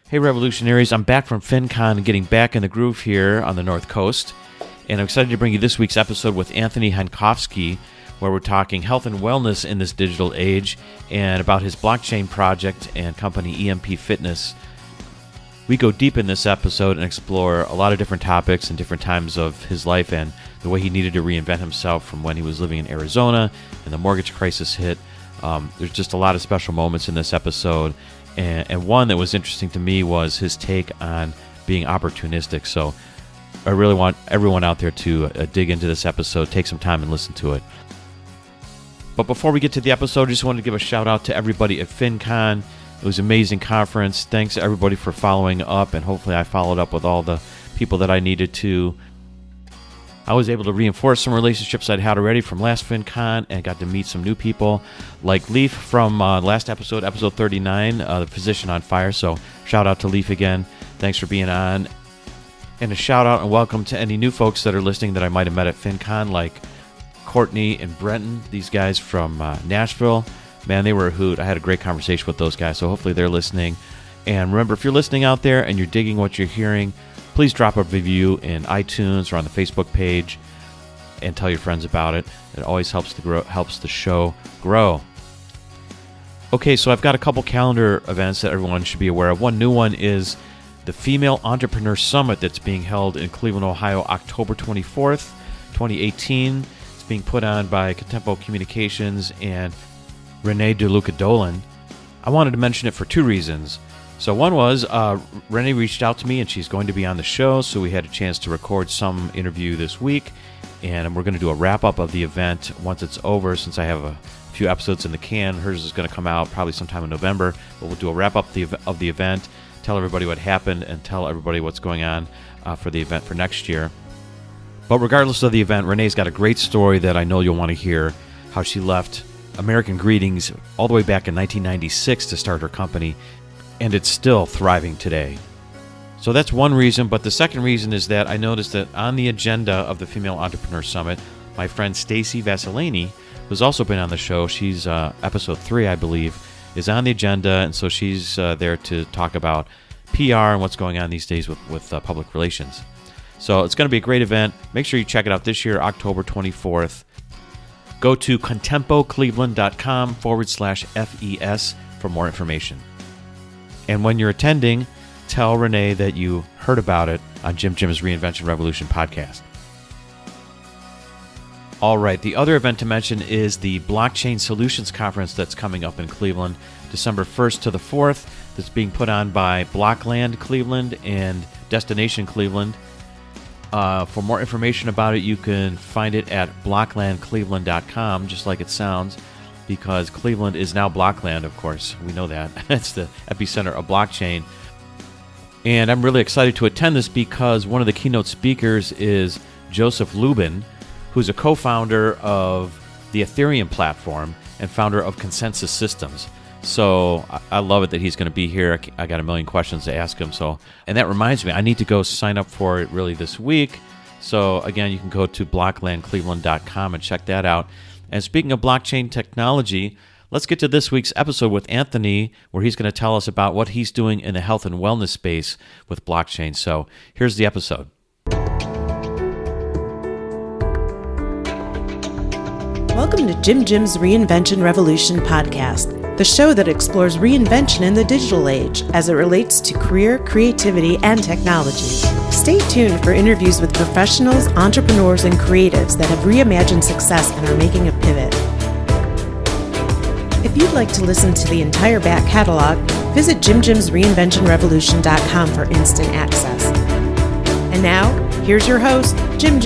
Hey revolutionaries, I'm back from FinCon and getting back in the groove here on the North Coast, and I'm excited to bring you this week's episode with Anthony Hancovsky, where we're talking health and wellness in this digital age and about his blockchain project and company EMP.FITNESS. We go deep in this episode and explore a lot of different topics and different times of his life and the way he needed to reinvent himself from when he was living in Arizona and the mortgage crisis hit. There's just a lot of special moments in this episode. And one that was interesting to me was his take on being opportunistic. So I really want everyone out there to dig into this episode, take some time and listen to it. But before we get to the episode, I just wanted to give a shout out to everybody at FinCon. It was an amazing conference. Thanks everybody for following up, and hopefully I followed up with all the people that I needed to. I was able to reinforce some relationships I'd had already from last FinCon and got to meet some new people like Leaf from last episode 39, the Physician on Fire. So shout out to Leaf again. Thanks for being on. And a shout out and welcome to any new folks that are listening that I might have met at FinCon, like Courtney and Brenton, these guys from Nashville. Man, they were a hoot. I had a great conversation with those guys, so hopefully they're listening. And remember, if you're listening out there and you're digging what you're hearing, please drop a review in iTunes or on the Facebook page and tell your friends about it. It always helps the show grow. Okay, so I've got a couple calendar events that everyone should be aware of. One new one is the Female Entrepreneur Summit that's being held in Cleveland, Ohio, October 24th, 2018. It's being put on by Contempo Communications and Renee DeLuca-Dolan. I wanted to mention it for two reasons. So one was Renee reached out to me and she's going to be on the show, so we had a chance to record some interview this week, and we're going to do a wrap-up of the event once it's over. Since I have a few episodes in the can, hers is going to come out probably sometime in November, but we'll do a wrap-up of the event, tell everybody what happened, and tell everybody what's going on for the event for next year. But regardless of the event, Renee's got a great story that I know you'll want to hear, how she left American Greetings all the way back in 1996 to start her company, and it's still thriving today. So that's one reason, but the second reason is that I noticed that on the agenda of the Female Entrepreneur Summit, my friend Stacy Vasilani, who's also been on the show, she's episode 3, I believe, is on the agenda, and so she's there to talk about PR and what's going on these days with public relations. So it's going to be a great event. Make sure you check it out this year, October 24th. Go to contempocleveland.com/FES for more information. And when you're attending, tell Renee that you heard about it on Jim's Reinvention Revolution podcast. All right, the other event to mention is the Blockchain Solutions Conference that's coming up in Cleveland, December 1st to the 4th. That's being put on by Blockland Cleveland and Destination Cleveland. For more information about it, you can find it at blocklandcleveland.com, just like it sounds, because Cleveland is now Blockland, of course. We know that. It's the epicenter of blockchain. And I'm really excited to attend this because one of the keynote speakers is Joseph Lubin, who's a co-founder of the Ethereum platform and founder of Consensus Systems. So I love it that he's going to be here. I got a million questions to ask him. And that reminds me, I need to go sign up for it really this week. So again, you can go to blocklandcleveland.com and check that out. And speaking of blockchain technology, let's get to this week's episode with Anthony, where he's going to tell us about what he's doing in the health and wellness space with blockchain. So here's the episode. Welcome to Jim's Reinvention Revolution podcast, the show that explores reinvention in the digital age as it relates to career, creativity, and technology. Stay tuned for interviews with professionals, entrepreneurs, and creatives that have reimagined success and are making a pivot. If you'd like to listen to the entire back catalog, visit jimreinventionrevolution.com for instant access. And now, here's your host, Jim.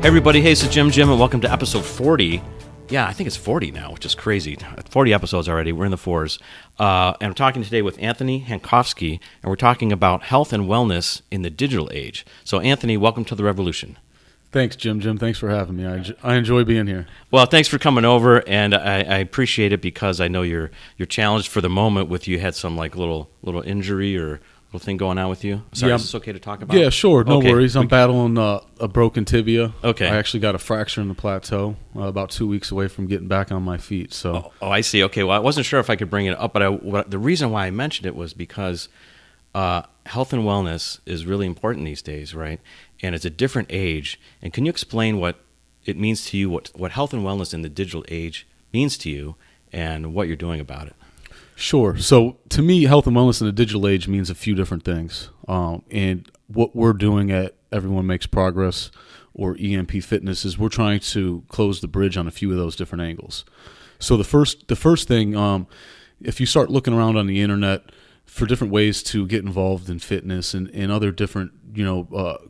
Hey everybody, hey, it's Jim, and welcome to episode 40. Yeah, I think it's 40 now, which is crazy. 40 episodes already. We're in the fours. And I'm talking today with Anthony Hancovsky, and we're talking about health and wellness in the digital age. So, Anthony, welcome to the revolution. Thanks, Jim. Thanks for having me. I enjoy being here. Well, thanks for coming over, and I appreciate it because I know you're challenged for the moment with you had some like little injury or little thing going on with you? Sorry, is this okay to talk about? Yeah, sure. No Okay. worries. I'm battling a broken tibia. Okay. I actually got a fracture in the plateau about 2 weeks away from getting back on my feet. So. Oh, I see. Okay. Well, I wasn't sure if I could bring it up, but the reason why I mentioned it was because health and wellness is really important these days, right? And it's a different age. And can you explain what it means to you, what health and wellness in the digital age means to you, and what you're doing about it? Sure. So to me, health and wellness in the digital age means a few different things. And what we're doing at Everyone Makes Progress or EMP.FITNESS is we're trying to close the bridge on a few of those different angles. So the first thing, if you start looking around on the internet for different ways to get involved in fitness and other different,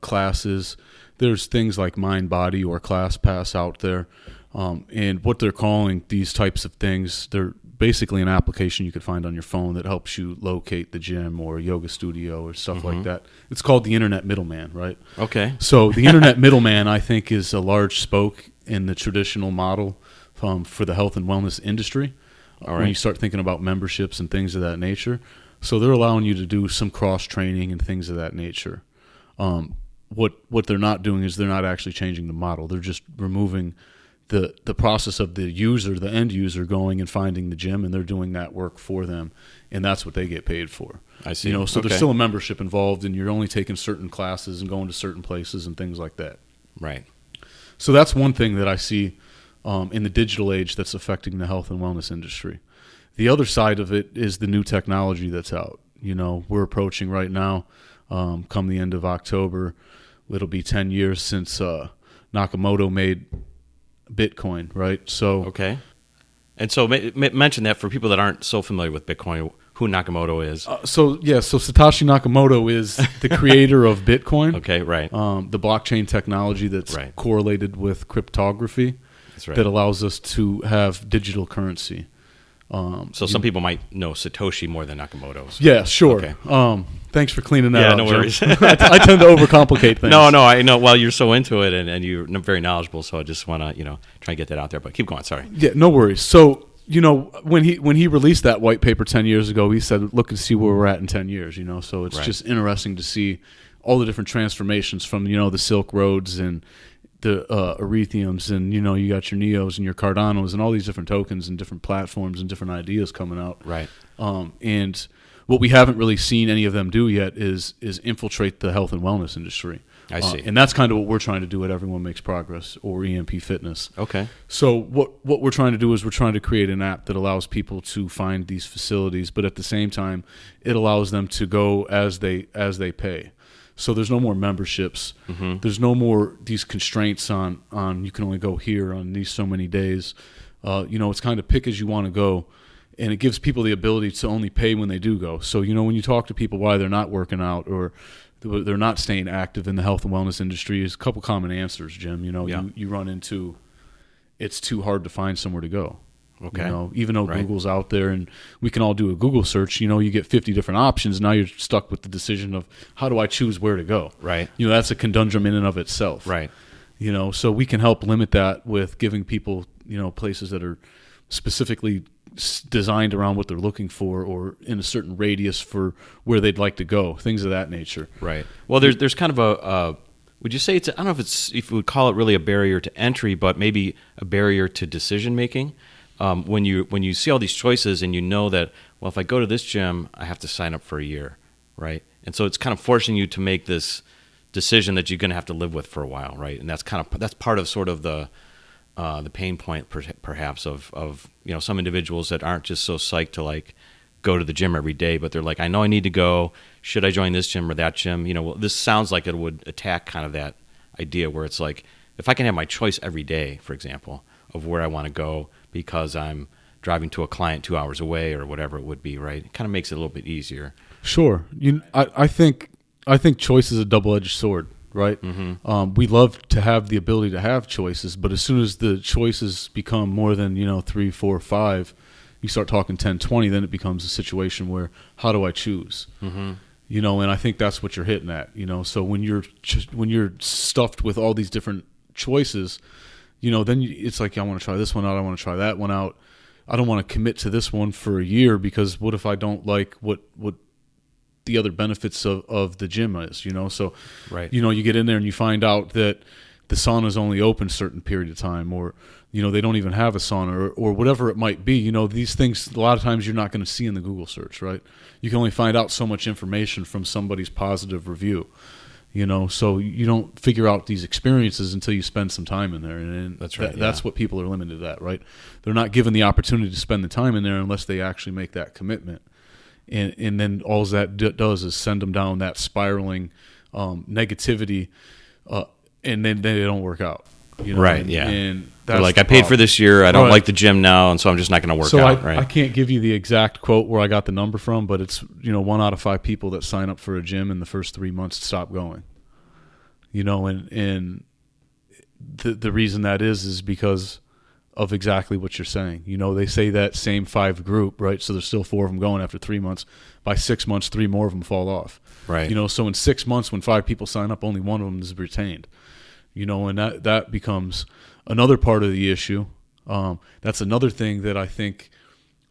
classes, there's things like Mind Body or ClassPass out there. And what they're calling these types of things, they're basically an application you could find on your phone that helps you locate the gym or yoga studio or stuff like that. It's called the internet middleman, right? Okay. So the internet middleman, I think, is a large spoke in the traditional model for the health and wellness industry. All right. When you start thinking about memberships and things of that nature. So they're allowing you to do some cross-training and things of that nature. What they're not doing is they're not actually changing the model. They're just removing the process of the user, the end user, going and finding the gym, and they're doing that work for them, and that's what they get paid for. I see. So there's still a membership involved, and you're only taking certain classes and going to certain places and things like that. Right. So that's one thing that I see in the digital age that's affecting the health and wellness industry. The other side of it is the new technology that's out. We're approaching right now, come the end of October, it'll be 10 years since Nakamoto made Bitcoin, right? So okay. And so mention that for people that aren't so familiar with Bitcoin, who Nakamoto is. So Satoshi Nakamoto is the creator of Bitcoin. Okay, right. The blockchain technology that's correlated with cryptography. That's right. That allows us to have digital currency. So some people might know Satoshi more than Nakamoto. So. Yeah, sure. Okay. Thanks for cleaning that up. Yeah, no worries. I tend to overcomplicate things. No, I know. Well, you're so into it and you're very knowledgeable, so I just want to, try and get that out there. But keep going. Sorry. Yeah, no worries. So, when he released that white paper 10 years ago, he said, look and see where we're at in 10 years, So it's just interesting to see all the different transformations from, the Silk Roads and the Ethereums and, you got your Neos and your Cardanos and all these different tokens and different platforms and different ideas coming out. Right. And what we haven't really seen any of them do yet is infiltrate the health and wellness industry. I see. And that's kind of what we're trying to do at Everyone Makes Progress or EMP.FITNESS. Okay. So what we're trying to do is we're trying to create an app that allows people to find these facilities, but at the same time, it allows them to go as they pay. So there's no more memberships. Mm-hmm. There's no more these constraints on you can only go here on these so many days. It's kind of pick as you want to go. And it gives people the ability to only pay when they do go. So, when you talk to people why they're not working out or they're not staying active in the health and wellness industry, there's a couple common answers, Jim. You run into it's too hard to find somewhere to go. Okay. Even though Google's out there and we can all do a Google search, you get 50 different options. Now you're stuck with the decision of how do I choose where to go? Right. That's a conundrum in and of itself. Right. So we can help limit that with giving people, places that are specifically designed around what they're looking for or in a certain radius for where they'd like to go, things of that nature. Right. Well, there's kind of a would you say I don't know if we would call it really a barrier to entry, but maybe a barrier to decision making. When you see all these choices and that, well, if I go to this gym, I have to sign up for a year, right? And so it's kind of forcing you to make this decision that you're going to have to live with for a while, right? And that's part of sort of the pain point perhaps of some individuals that aren't just so psyched to go to the gym every day, but they're like, I know I need to go. Should I join this gym or that gym? Well, this sounds like it would attack kind of that idea where it's like, if I can have my choice every day, for example, of where I want to go because I'm driving to a client 2 hours away or whatever it would be, right? It kind of makes it a little bit easier. Sure. I think choice is a double-edged sword. Right. Mm-hmm. We love to have the ability to have choices, but as soon as the choices become more than 3, 4, 5, you start talking 10, 20, then it becomes a situation where how do I choose? Mm-hmm. And I think that's what you're hitting at. So when you're stuffed with all these different choices, then it's like I want to try this one out, I want to try that one out. I don't want to commit to this one for a year because what if I don't like what the other benefits of the gym is, So, Right. You get in there and you find out that the sauna is only open a certain period of time, or, they don't even have a sauna, or whatever it might be. These things, a lot of times you're not going to see in the Google search, right? You can only find out so much information from somebody's positive review, so you don't figure out these experiences until you spend some time in there. And That's right. That's what people are limited at, right? They're not given the opportunity to spend the time in there unless they actually make that commitment. And then all that does is send them down that spiraling negativity, and then they don't work out. Right, yeah. And They're that's like, the I paid for problem. this year. I don't Right. like the gym now, and so I'm just not going to work So out. Right. I can't give you the exact quote where I got the number from, but it's 1 out of 5 people that sign up for a gym in the first 3 months stop going. And the reason that is because of exactly what you're saying. They say that same 5 group, right? So there's still 4 of them going after 3 months. By 6 months, 3 more of them fall off. Right. So in 6 months, when 5 people sign up, only 1 of them is retained. And that becomes another part of the issue. That's another thing that I think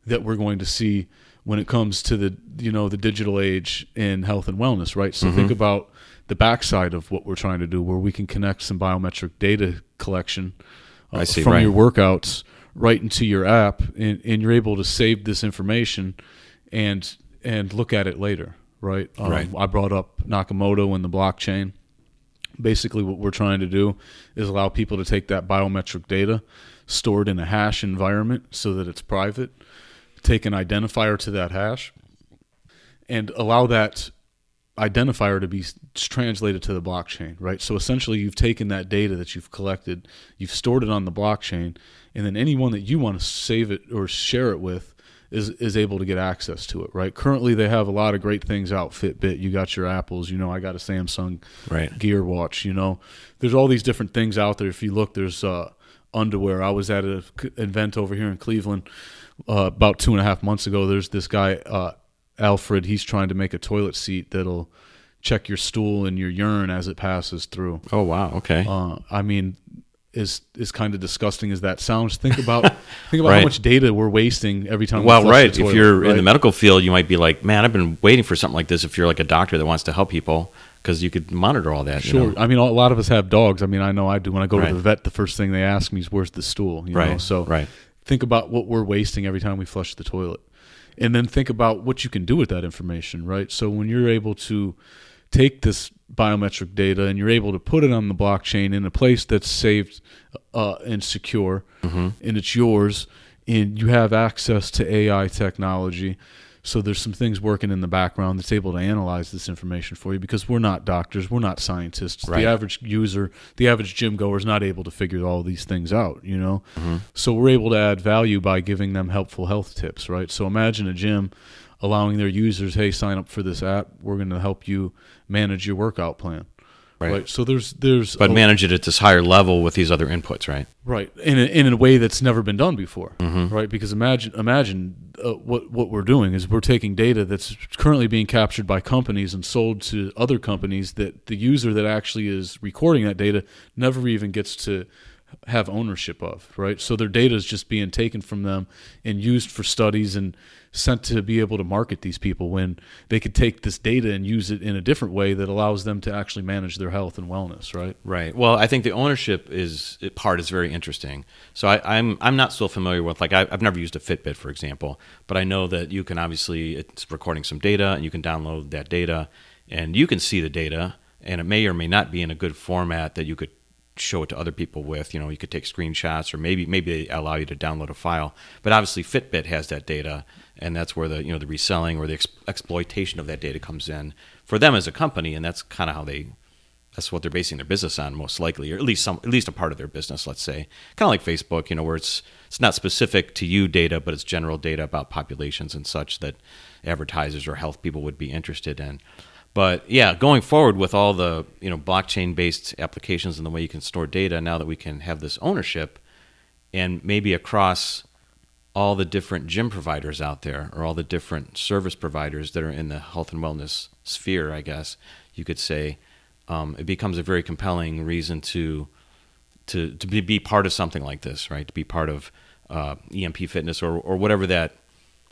that we're going to see when it comes to the the digital age in health and wellness, right? So think about the backside of what we're trying to do, where we can connect some biometric data collection from right. your workouts right into your app, and you're able to save this information and look at it later, right? Right. I brought up Nakamoto and the blockchain. Basically, what we're trying to do is allow people to take that biometric data stored in a hash environment so that it's private, take an identifier to that hash, and allow that identifier to be translated to the blockchain, right? So essentially, you've taken that data that you've collected, you've stored it on the blockchain, and then anyone that you want to save it or share it with is able to get access to it, right? Currently, they have a lot of great things out. Fitbit, you got your Apples, I got a Samsung Gear Watch, There's all these different things out there. If you look, there's underwear. I was at an event over here in Cleveland about 2.5 months ago. There's this guy, Alfred. He's trying to make a toilet seat that'll check your stool and your urine as it passes through. Oh, wow. Okay. I mean, is kind of disgusting as that sounds. Think about Right. how much data we're wasting every time. Well, we flush right. the toilet, If you're right? in the medical field, you might be like, man, I've been waiting for something like this. If you're like a doctor that wants to help people, because you could monitor all that. Sure. I mean, a lot of us have dogs. I mean, I know I do. When I go Right. to the vet, the first thing they ask me is, where's the stool? Right. So Right. think about what we're wasting every time we flush the toilet. And then think about what you can do with that information, right? So when you're able to take this biometric data and you're able to put it on the blockchain in a place that's saved and secure, and it's yours, and you have access to AI technology. So there's some things working in the background that's able to analyze this information for you, because we're not doctors, we're not scientists. Right. The average user, the average gym goer is not able to figure all these things out, So we're able to add value by giving them helpful health tips, right? So imagine a gym allowing their users, hey, sign up for this app. We're going to help you manage your workout plan. Right. So there's But manage it at this higher level with these other inputs, right? Right, in a way that's never been done before, right? Because imagine what we're doing is we're taking data that's currently being captured by companies and sold to other companies that the user that actually is recording that data never even gets to have ownership of, right? So their data is just being taken from them and used for studies and sent to be able to market these people, when they could take this data and use it in a different way that allows them to actually manage their health and wellness, right? Right. Well, I think the ownership part is very interesting. So I'm not so familiar with, like, I've never used a Fitbit, for example, but I know that you can obviously, it's recording some data and you can download that data and you can see the data, and it may or may not be in a good format that you could show it to other people with. You could take screenshots, or maybe they allow you to download a file. But obviously Fitbit has that data, and that's where the the reselling or the exploitation of that data comes in for them as a company, and that's kind of how that's what they're basing their business on, most likely, or at least a part of their business, let's say. Kind of like Facebook, where it's not specific to you data, but it's general data about populations and such that advertisers or health people would be interested in. But yeah, going forward with all the blockchain-based applications and the way you can store data, now that we can have this ownership, and maybe across all the different gym providers out there, or all the different service providers that are in the health and wellness sphere, I guess you could say, it becomes a very compelling reason to be part of something like this, right? To be part of EMP Fitness or whatever that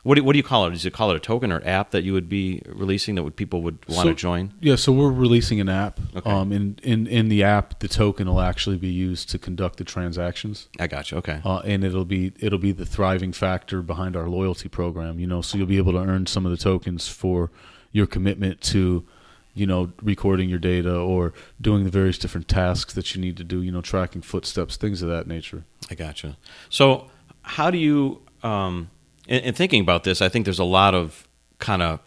What do you call it? Does you call it a token or app that you would be releasing that people would want to join? Yeah, so we're releasing an app. Okay. In the app, the token will actually be used to conduct the transactions. I got you. Okay. And it'll be the thriving factor behind our loyalty program. So you'll be able to earn some of the tokens for your commitment to, recording your data or doing the various different tasks that you need to do. Tracking footsteps, things of that nature. I got you. So how do you? In thinking about this, I think there's a lot of kind of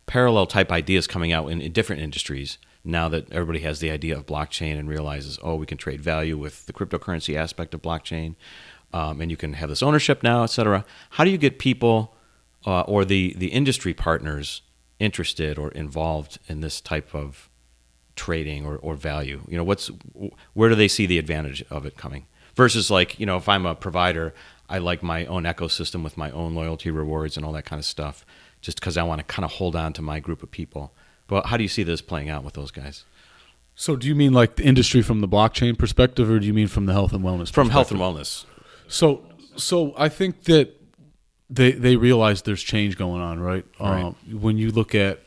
parallel type ideas coming out in different industries now that everybody has the idea of blockchain and realizes, we can trade value with the cryptocurrency aspect of blockchain, and you can have this ownership now, et cetera. How do you get people or the industry partners interested or involved in this type of trading or value? Where do they see the advantage of it coming? Versus if I'm a provider, I like my own ecosystem with my own loyalty rewards and all that kind of stuff, just because I want to kind of hold on to my group of people. But how do you see this playing out with those guys? So do you mean like the industry from the blockchain perspective, or do you mean from the health and wellness perspective? From health and wellness. So I think that they realize there's change going on, right? Right. When you look at,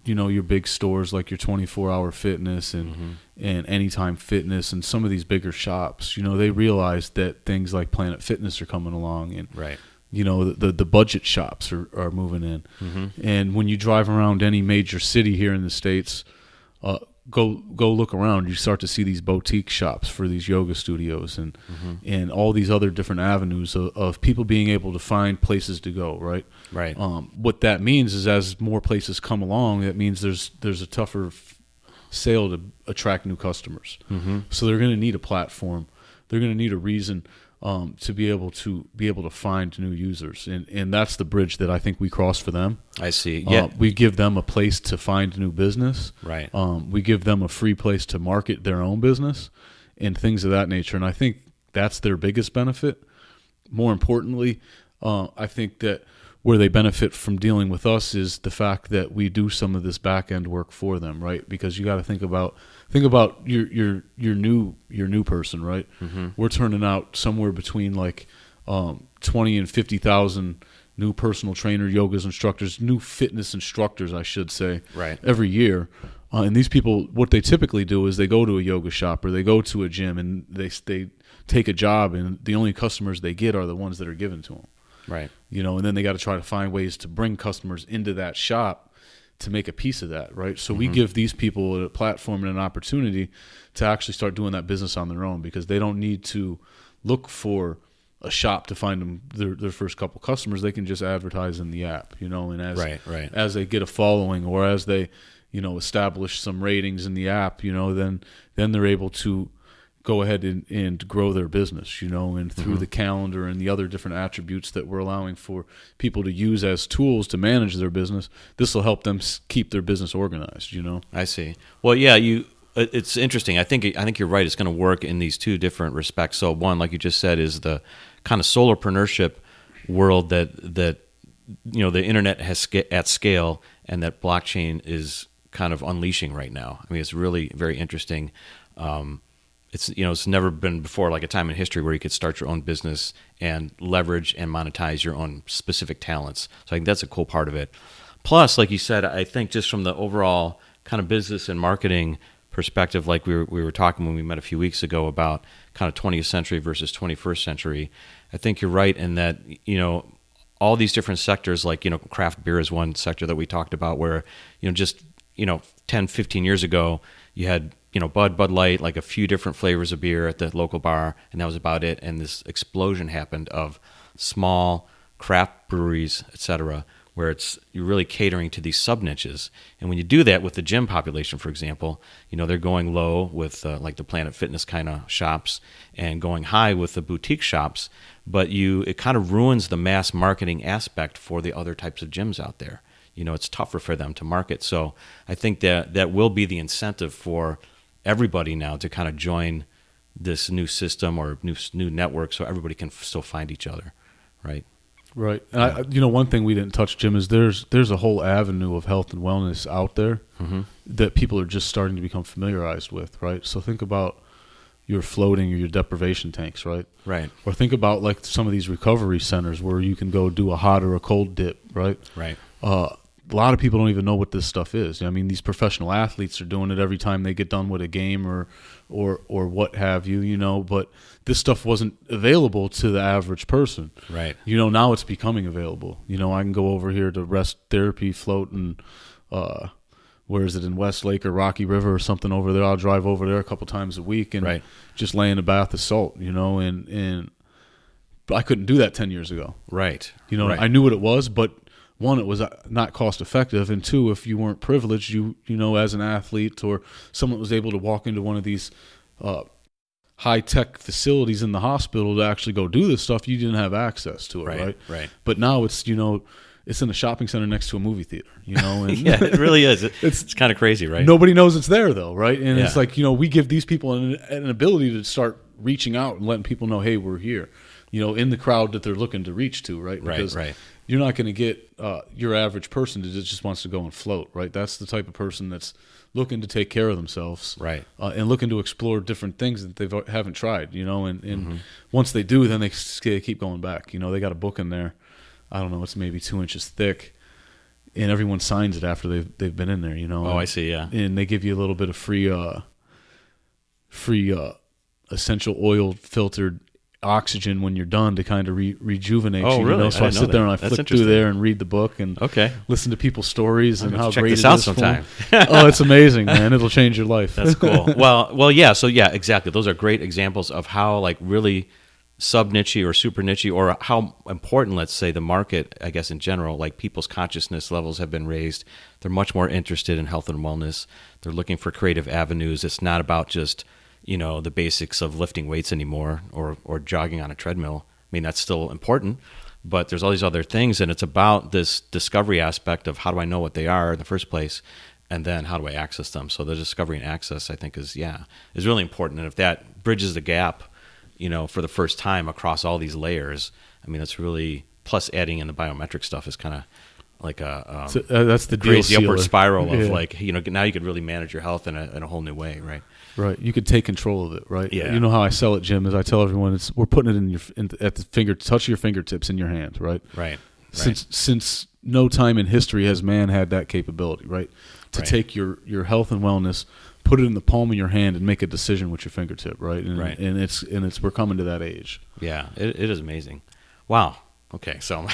your big stores like your 24-hour fitness and Anytime Fitness and some of these bigger shops, they realize that things like Planet Fitness are coming along, and right. The budget shops are moving in. Mm-hmm. And when you drive around any major city here in the States, go look around, you start to see these boutique shops for these yoga studios and all these other different avenues of people being able to find places to go, right? Right. What that means is as more places come along, that means there's a tougher sale to attract new customers. Mm-hmm. So they're going to need a platform. They're going to need a reason to be able to find new users, and that's the bridge that I think we cross for them. I see. Yeah, we give them a place to find new business. Right. We give them a free place to market their own business and things of that nature, and I think that's their biggest benefit. More importantly, I think that where they benefit from dealing with us is the fact that we do some of this back end work for them, right? Because you got to think about your new person, right? Mm-hmm. We're turning out somewhere between 20 and 50,000 new personal trainer, yogas instructors, new fitness instructors, I should say, right, every year. And these people, what they typically do is they go to a yoga shop or they go to a gym and they take a job, and the only customers they get are the ones that are given to them. Right. And then they got to try to find ways to bring customers into that shop to make a piece of that, right? So we give these people a platform and an opportunity to actually start doing that business on their own, because they don't need to look for a shop to find them their first couple customers. They can just advertise in the app, and as they get a following, or as they, establish some ratings in the app, then they're able to go ahead and grow their business, and through the calendar and the other different attributes that we're allowing for people to use as tools to manage their business, this will help them keep their business organized, I see. Well, yeah, it's interesting. I think you're right. It's going to work in these two different respects. So one, like you just said, is the kind of solopreneurship world that the internet has at scale, and that blockchain is kind of unleashing right now. I mean, it's really very interesting. It's never been before like a time in history where you could start your own business and leverage and monetize your own specific talents. So I think that's a cool part of it. Plus, like you said, I think just from the overall kind of business and marketing perspective, like we were talking when we met a few weeks ago about kind of 20th century versus 21st century, I think you're right in that, all these different sectors, like, craft beer is one sector that we talked about where, just 10, 15 years ago, you had Bud Light, like a few different flavors of beer at the local bar, and that was about it. And this explosion happened of small craft breweries, etc., where you're really catering to these sub niches. And when you do that with the gym population, for example, they're going low with like the Planet Fitness kind of shops, and going high with the boutique shops. But it kind of ruins the mass marketing aspect for the other types of gyms out there. It's tougher for them to market. So I think that will be the incentive for everybody now to kind of join this new system or new network, so everybody can still find each other, right? Right. And one thing we didn't touch, Jim, is there's a whole avenue of health and wellness out there that people are just starting to become familiarized with, right? So think about your floating or your deprivation tanks, right? Right. Or think about like some of these recovery centers where you can go do a hot or a cold dip, right? Right. A lot of people don't even know what this stuff is. I mean, these professional athletes are doing it every time they get done with a game or what have you, you know, but this stuff wasn't available to the average person. Right. You know, now it's becoming available. You know, I can go over here to Rest Therapy Float and where is it, in Westlake or Rocky River or something over there. I'll drive over there a couple times a week and just lay in a bath of salt, you know, and but I couldn't do that 10 years ago. Right. You know, right. I knew what it was, but one, it was not cost effective, and two, if you weren't privileged, you know, as an athlete or someone that was able to walk into one of these high tech facilities in the hospital to actually go do this stuff, you didn't have access to it, right? Right. But now it's, you know, it's in a shopping center next to a movie theater, you know. And yeah, it really is. It's kind of crazy, right? Nobody knows it's there though, right? And it's like, you know, we give these people an ability to start reaching out and letting people know, hey, we're here, you know, in the crowd that they're looking to reach to, right? Because you're not going to get your average person that just wants to go and float, right? That's the type of person that's looking to take care of themselves, right? And looking to explore different things that they haven't tried, you know. And once they do, then they keep going back. You know, they got a book in there. I don't know, it's maybe 2 inches thick, and everyone signs it after they've been in there, you know. Oh, I see, yeah. And they give you a little bit of free essential oil filtered oxygen when you're done to kind of rejuvenate you. Really? You know? So I sit there and I flip through there and read the book and listen to people's stories and how great it is. Check this out sometime. Oh, it's amazing, man. It'll change your life. That's cool. Well, yeah. So yeah, exactly. Those are great examples of how like really sub-niche or super niche, or how important, let's say, the market, I guess in general, like people's consciousness levels have been raised. They're much more interested in health and wellness. They're looking for creative avenues. It's not about just, you know, the basics of lifting weights anymore or jogging on a treadmill. I mean, that's still important, but there's all these other things, and it's about this discovery aspect of how do I know what they are in the first place, and then how do I access them? So the discovery and access, I think, is really important. And if that bridges the gap, you know, for the first time across all these layers, I mean, that's really, plus adding in the biometric stuff is kind of like a that's the crazy deal upward spiral of like, you know, now you could really manage your health in a whole new way, right? Right, you could take control of it, right? Yeah. You know how I sell it, Jim, is I tell everyone we're putting it at the touch of your fingertips in your hand, right? Right. Since no time in history has man had that capability, right? To take your health and wellness, put it in the palm of your hand, and make a decision with your fingertip, right? And it's we're coming to that age. Yeah, it is amazing. Wow. Okay, so I'm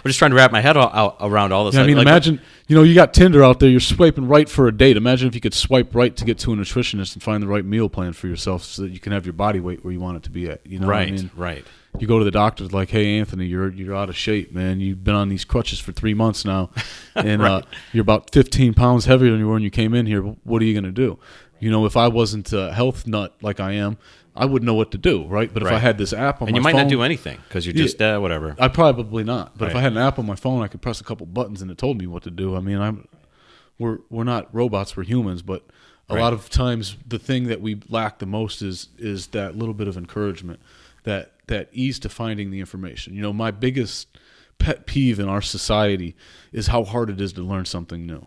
just trying to wrap my head around all this. Yeah, I mean, imagine, you know, you got Tinder out there, you're swiping right for a date. Imagine if you could swipe right to get to a nutritionist and find the right meal plan for yourself so that you can have your body weight where you want it to be at. You know what I mean? Right. You go to the doctor, like, hey, Anthony, you're out of shape, man. You've been on these crutches for 3 months now, and you're about 15 pounds heavier than you were when you came in here. What are you going to do? You know, if I wasn't a health nut like I am, I wouldn't know what to do, right? But if I had this app on my phone... And you might not do anything because you're just, whatever. I'd probably not. But if I had an app on my phone, I could press a couple buttons and it told me what to do. I mean, we're not robots, we're humans, but a lot of times the thing that we lack the most is that little bit of encouragement, that ease to finding the information. You know, my biggest pet peeve in our society is how hard it is to learn something new.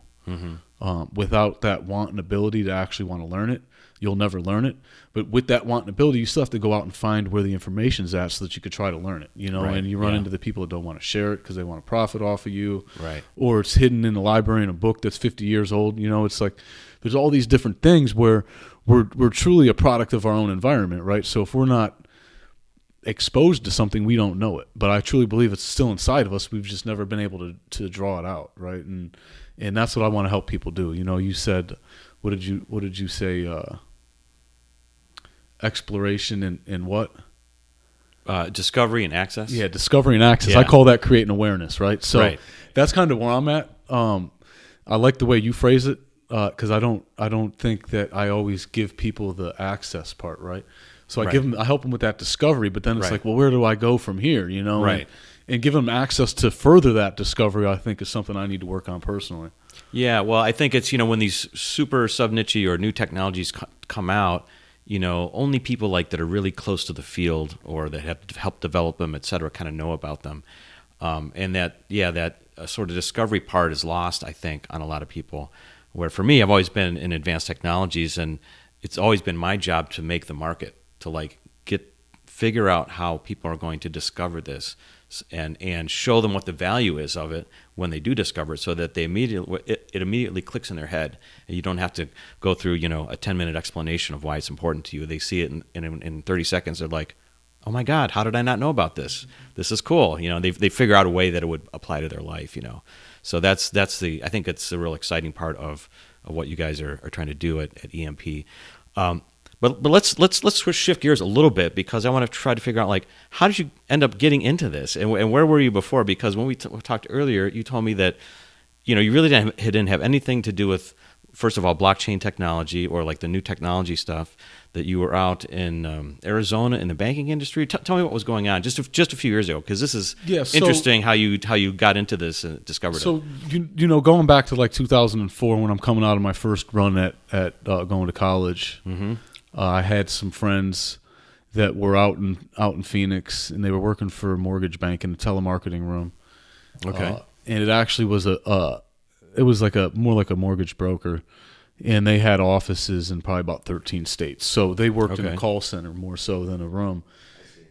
Without that want and ability to actually want to learn it, you'll never learn it. But with that want and ability, you still have to go out and find where the information's at so that you could try to learn it, you know. And you run into the people that don't want to share it because they want to profit off of you, or it's hidden in the library in a book that's 50 years old. You know, it's like there's all these different things where we're truly a product of our own environment, right? So if we're not exposed to something, we don't know it. But I truly believe it's still inside of us. We've just never been able to draw it out, right? And that's what I want to help people do. You know, you said, what did you say? Exploration and what? Discovery and access. Yeah, discovery and access. Yeah. I call that creating awareness, right? So that's kind of where I'm at. I like the way you phrase it because I don't think that I always give people the access part, right? So I help them with that discovery, but then it's like, well, where do I go from here? You know, and give them access to further that discovery, I think, is something I need to work on personally. Yeah, well, I think it's, you know, when these super sub-niche or new technologies come out, you know, only people like that are really close to the field or that have helped develop them, et cetera, kind of know about them. And that sort of discovery part is lost, I think, on a lot of people. Where for me, I've always been in advanced technologies, and it's always been my job to make the market. to like figure out how people are going to discover this and show them what the value is of it when they do discover it, so that it immediately clicks in their head, and you don't have to go through a 10-minute explanation of why it's important to you. They see it in 30 seconds. They're like, oh my God, how did I not know about this? This is cool. They figure out a way that it would apply to their life. So that's I think it's a real exciting part of what you guys are trying to do at EMP. But let's shift gears a little bit, because I want to try to figure out, like, how did you end up getting into this, and where were you before? Because when we talked earlier, you told me that you really didn't have anything to do with, first of all, blockchain technology or like the new technology stuff. That you were out in Arizona in the banking industry. Tell me what was going on just a few years ago, because this is interesting how you got into this and discovered it. So going back to like 2004, when I'm coming out of my first run at going to college. Mm-hmm. I had some friends that were out in Phoenix, and they were working for a mortgage bank in a telemarketing room. Okay. And it actually was more like a mortgage broker, and they had offices in probably about 13 states. So they worked in a call center more so than a room,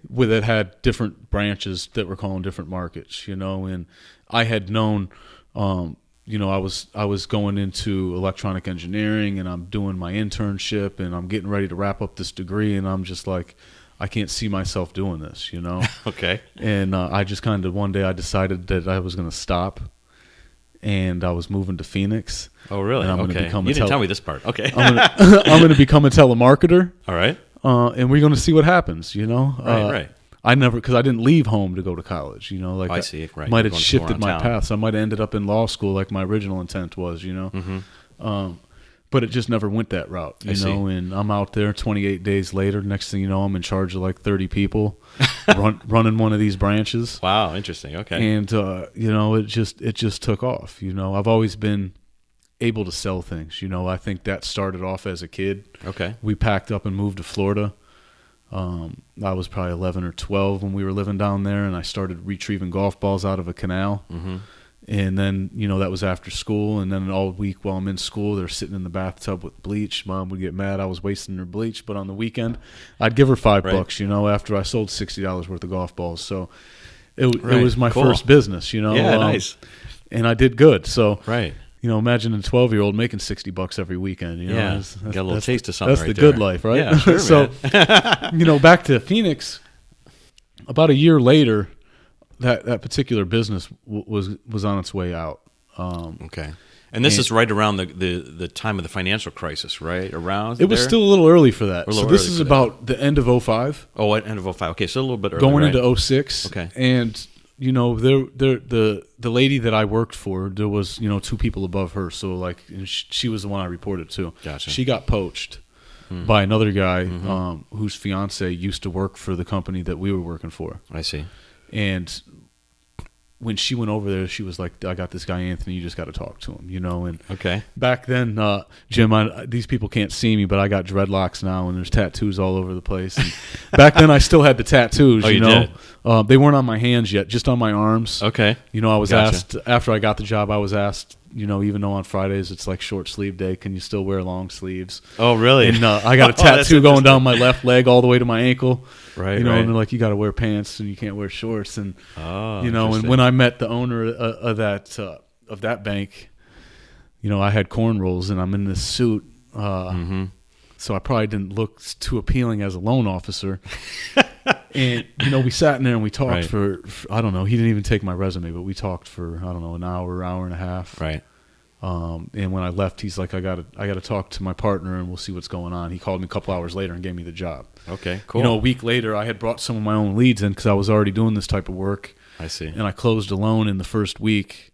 that had different branches that were calling different markets. And I had known. I was going into electronic engineering, and I'm doing my internship, and I'm getting ready to wrap up this degree, and I'm just like, I can't see myself doing this, Okay. And I just kind of one day I decided that I was going to stop, and I was moving to Phoenix. Oh, really? And I'm okay. Gonna become you didn't tell me this part. Okay. I'm going to become a telemarketer. All right. And we're going to see what happens. Right. Because I didn't leave home to go to college, like I see. Right. Might have shifted my path. So I might have ended up in law school like my original intent was, Mm-hmm. But it just never went that route, and I'm out there 28 days later. Next thing you know, I'm in charge of like 30 people running one of these branches. Wow. Interesting. Okay. And, it just took off. I've always been able to sell things. I think that started off as a kid. Okay. We packed up and moved to Florida. I was probably 11 or 12 when we were living down there, and I started retrieving golf balls out of a canal. Mm-hmm. And then, that was after school. And then all week while I'm in school, they're sitting in the bathtub with bleach. Mom would get mad I was wasting her bleach. But on the weekend, I'd give her $5, after I sold $60 worth of golf balls. So it was my first business, Yeah, nice. And I did good. So, right. Imagine a 12-year-old making $60 every weekend. Yeah, got a little taste of something. That's the good life, right? Yeah, sure, so, back to Phoenix. About a year later, that particular business was on its way out. Okay, and this is right around the time of the financial crisis, right? Around it was still a little early for that. So this is about the end of 2005. Oh, end of 2005. Okay, so a little bit early. Going into 2006. Okay, and. The lady that I worked for, there was, two people above her. So like, she was the one I reported to. Gotcha. She got poached by another guy, whose fiance used to work for the company that we were working for. I see. And when she went over there, she was like, I got this guy, Anthony, you just got to talk to him, and okay. Back then, Jim, these people can't see me, but I got dreadlocks now, and there's tattoos all over the place. And back then, I still had the tattoos, oh, you did? They weren't on my hands yet, just on my arms. Okay. I was asked, after I got the job, I was asked, even though on Fridays it's like short sleeve day, can you still wear long sleeves? Oh, really? And I got a tattoo going down my left leg all the way to my ankle. Right, and they're like, you got to wear pants and you can't wear shorts. And, and when I met the owner of that bank, I had cornrows and I'm in this suit. So I probably didn't look too appealing as a loan officer. And, we sat in there and we talked for, I don't know, he didn't even take my resume, but we talked for, I don't know, an hour and a half. Right. And when I left, he's like, I gotta talk to my partner and we'll see what's going on. He called me a couple hours later and gave me the job. Okay, cool. A week later, I had brought some of my own leads in because I was already doing this type of work. I see. And I closed a loan in the first week.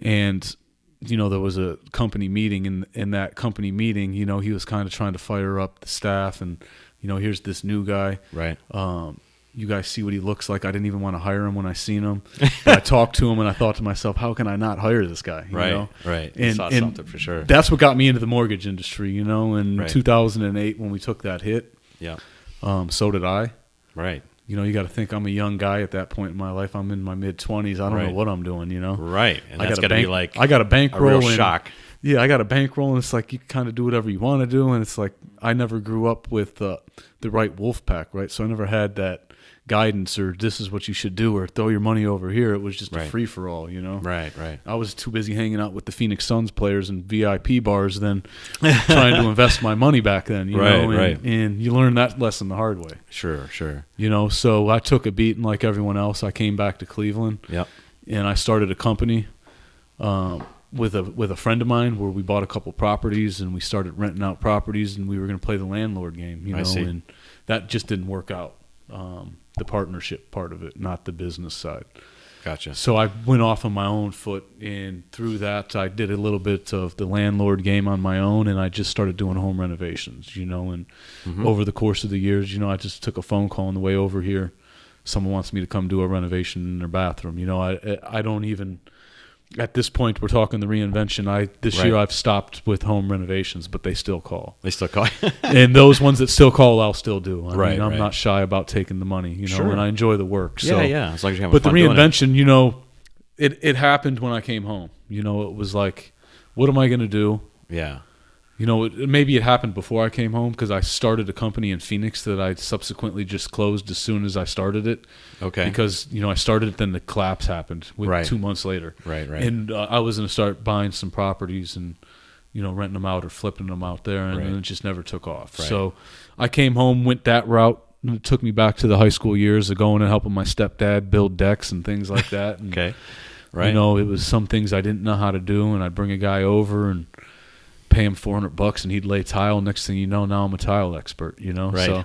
And, there was a company meeting. And in that company meeting, he was kind of trying to fire up the staff. And, here's this new guy. Right. You guys see what he looks like. I didn't even want to hire him when I seen him. But I talked to him and I thought to myself, how can I not hire this guy? Right. And, saw something for sure. That's what got me into the mortgage industry, in 2008 when we took that hit. Yeah. So did I. Right. You got to think I'm a young guy at that point in my life. I'm in my mid-20s. I don't know what I'm doing, Right. And that's got to be like I got a bankroll a real shock. Yeah, I got a bankroll, and it's like you kind of do whatever you want to do, and it's like I never grew up with the right wolf pack, right? So I never had that guidance or this is what you should do or throw your money over here. It was just a free for all, you know? Right. I was too busy hanging out with the Phoenix Suns players and VIP bars than trying to invest my money back then, you know? And you learn that lesson the hard way. Sure. You know, so I took a beating like everyone else. I came back to Cleveland. Yep. And I started a company with a friend of mine where we bought a couple properties and we started renting out properties and we were going to play the landlord game, you know? And that just didn't work out. The partnership part of it, not the business side. Gotcha. So I went off on my own foot, and through that I did a little bit of the landlord game on my own, and I just started doing home renovations, you know, and over the course of the years, you know, I just took a phone call on the way over here. Someone wants me to come do a renovation in their bathroom. You know, I don't even, at this point, we're talking the reinvention. This year I've stopped with home renovations, but they still call. And those ones that still call, I'll still do. I mean, I'm not shy about taking the money, you know, and I enjoy the work. So. Yeah. As long as you're having but fun the reinvention, you know, it happened when I came home. You know, it was like, what am I going to do? Yeah. You know, maybe it happened before I came home because I started a company in Phoenix that I subsequently just closed as soon as I started it. Okay. Because, you know, I started it, then the collapse happened 2 months later. Right. And I was going to start buying some properties and, you know, renting them out or flipping them out there, and then it just never took off. Right. So I came home, went that route, and it took me back to the high school years of going and helping my stepdad build decks and things like that. And, Okay. Right. You know, it was some things I didn't know how to do, and I'd bring a guy over and pay him $400 and he'd lay tile. Next thing you know, now I'm a tile expert, you know? Right. So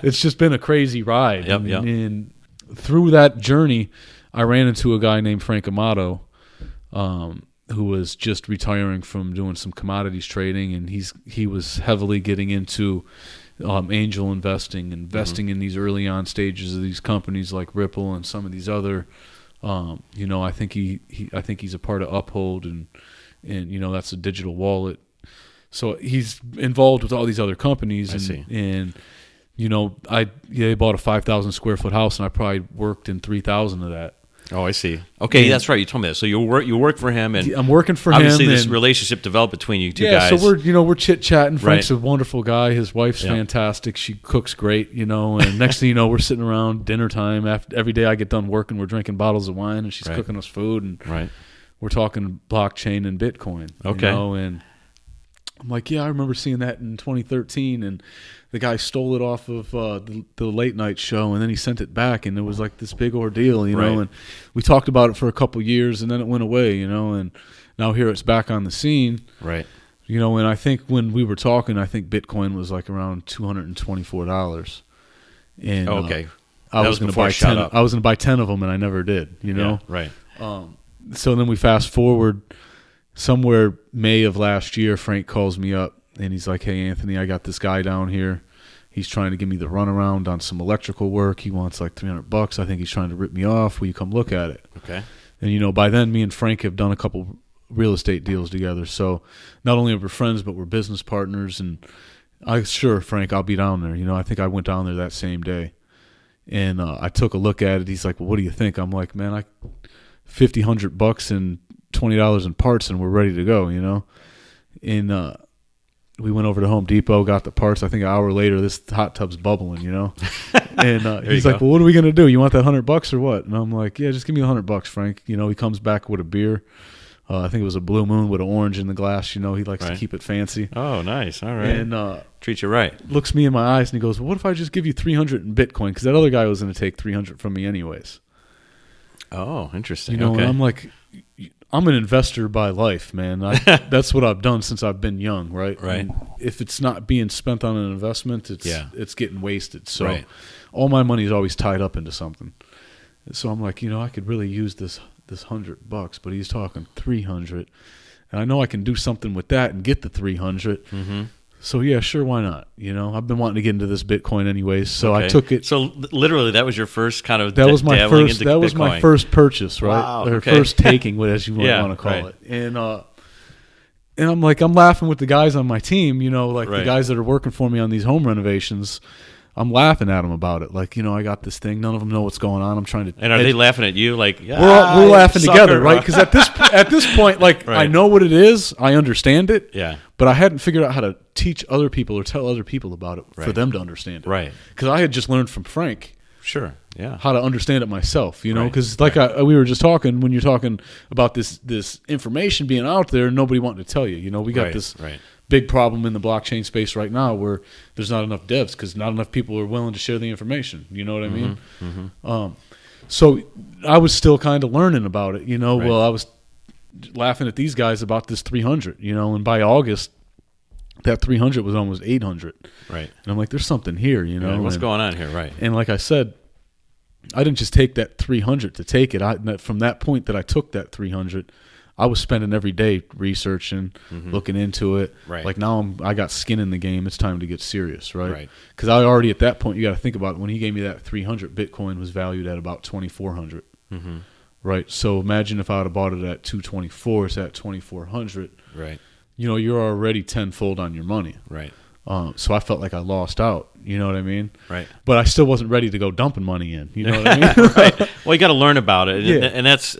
it's just been a crazy ride. Yep. And through that journey, I ran into a guy named Frank Amato, who was just retiring from doing some commodities trading, and he was heavily getting into angel investing in these early on stages of these companies like Ripple and some of these other, you know, I think he's a part of Uphold and you know, that's a digital wallet. So he's involved with all these other companies, and you know, they bought a 5,000 square foot house, and I probably worked in 3,000 of that. Oh, I see. Okay, that's right. You told me that. So you work for him, and I'm working for obviously him. Obviously, this relationship developed between you two guys. So we're chit chatting. Frank's a wonderful guy. His wife's fantastic. She cooks great, you know. And next thing you know, we're sitting around dinner time. Every day I get done working, we're drinking bottles of wine, and she's cooking us food, and we're talking blockchain and Bitcoin. Okay, you know, and I'm like, yeah, I remember seeing that in 2013, and the guy stole it off of the late night show, and then he sent it back, and it was like this big ordeal, you know. And we talked about it for a couple years, and then it went away, you know. And now here it's back on the scene, right? You know, and I think when we were talking, I think Bitcoin was like around $224, and I was going to buy 10. I was going to buy 10 of them, and I never did, you know. Yeah, right. So then we fast forward. Somewhere May of last year, Frank calls me up, and he's like, hey, Anthony, I got this guy down here. He's trying to give me the runaround on some electrical work. He wants like $300. I think he's trying to rip me off. Will you come look at it? Okay. And, you know, by then, me and Frank have done a couple real estate deals together. So not only are we friends, but we're business partners. And sure, Frank, I'll be down there. You know, I think I went down there that same day. And I took a look at it. He's like, well, what do you think? I'm like, man, $100 and $20 in parts, and we're ready to go, you know. And we went over to Home Depot, got the parts. I think an hour later, this hot tub's bubbling, you know. And he's like, well, what are we gonna do? You want that $100 or what? And I'm like, yeah, just give me $100, Frank. You know, he comes back with a beer. I think it was a Blue Moon with an orange in the glass. You know, he likes to keep it fancy. Oh, nice. All right. And treat you right. Looks me in my eyes, and he goes, well, what if I just give you 300 in Bitcoin? Because that other guy was going to take 300 from me anyways. Oh, interesting. You know, and I'm like, I'm an investor by life, man. That's what I've done since I've been young, right? Right. And if it's not being spent on an investment, it's getting wasted. So all my money is always tied up into something. So I'm like, you know, I could really use this $100, but he's talking 300, and I know I can do something with that and get the 300. Mm-hmm. So yeah, sure, why not? You know, I've been wanting to get into this Bitcoin anyways, so I took it. So literally, that was your first kind of that was my first Bitcoin. Purchase, right? Wow, or first taking, as you want to call it. And I'm like, I'm laughing with the guys on my team, you know, like the guys that are working for me on these home renovations. I'm laughing at them about it. Like, I got this thing. None of them know what's going on. I'm trying to. And are they laughing at you? Like, we're laughing together, right? Because at this point, like, right. I know what it is. I understand it. Yeah. But I hadn't figured out how to teach other people or tell other people about it for them to understand it. Right. Because I had just learned from Frank. Sure. Yeah. How to understand it myself, because Right. we were just talking when you're talking about this information being out there and nobody wanting to tell you. We got this big problem in the blockchain space right now where there's not enough devs because not enough people are willing to share the information. You know what I mean? Mm-hmm. So I was still kind of learning about it. Right. Well, I was laughing at these guys about this 300. And by August, that 300 was almost 800. Right. And I'm like, there's something here. What's going on here? Right. And like I said, I didn't just take that 300 to take it. From that point that I took that 300, I was spending every day researching, looking into it. Right. Like now I got skin in the game. It's time to get serious, right? Right. Because I already at that point, you got to think about it. When he gave me that 300, Bitcoin was valued at about 2,400. Mm-hmm. Right. So imagine if I would have bought it at 224, it's at 2,400. Right. You're already tenfold on your money. Right. So I felt like I lost out. You know what I mean? Right. But I still wasn't ready to go dumping money in. You know what I mean? Right. Well, you got to learn about it, Yeah. and that's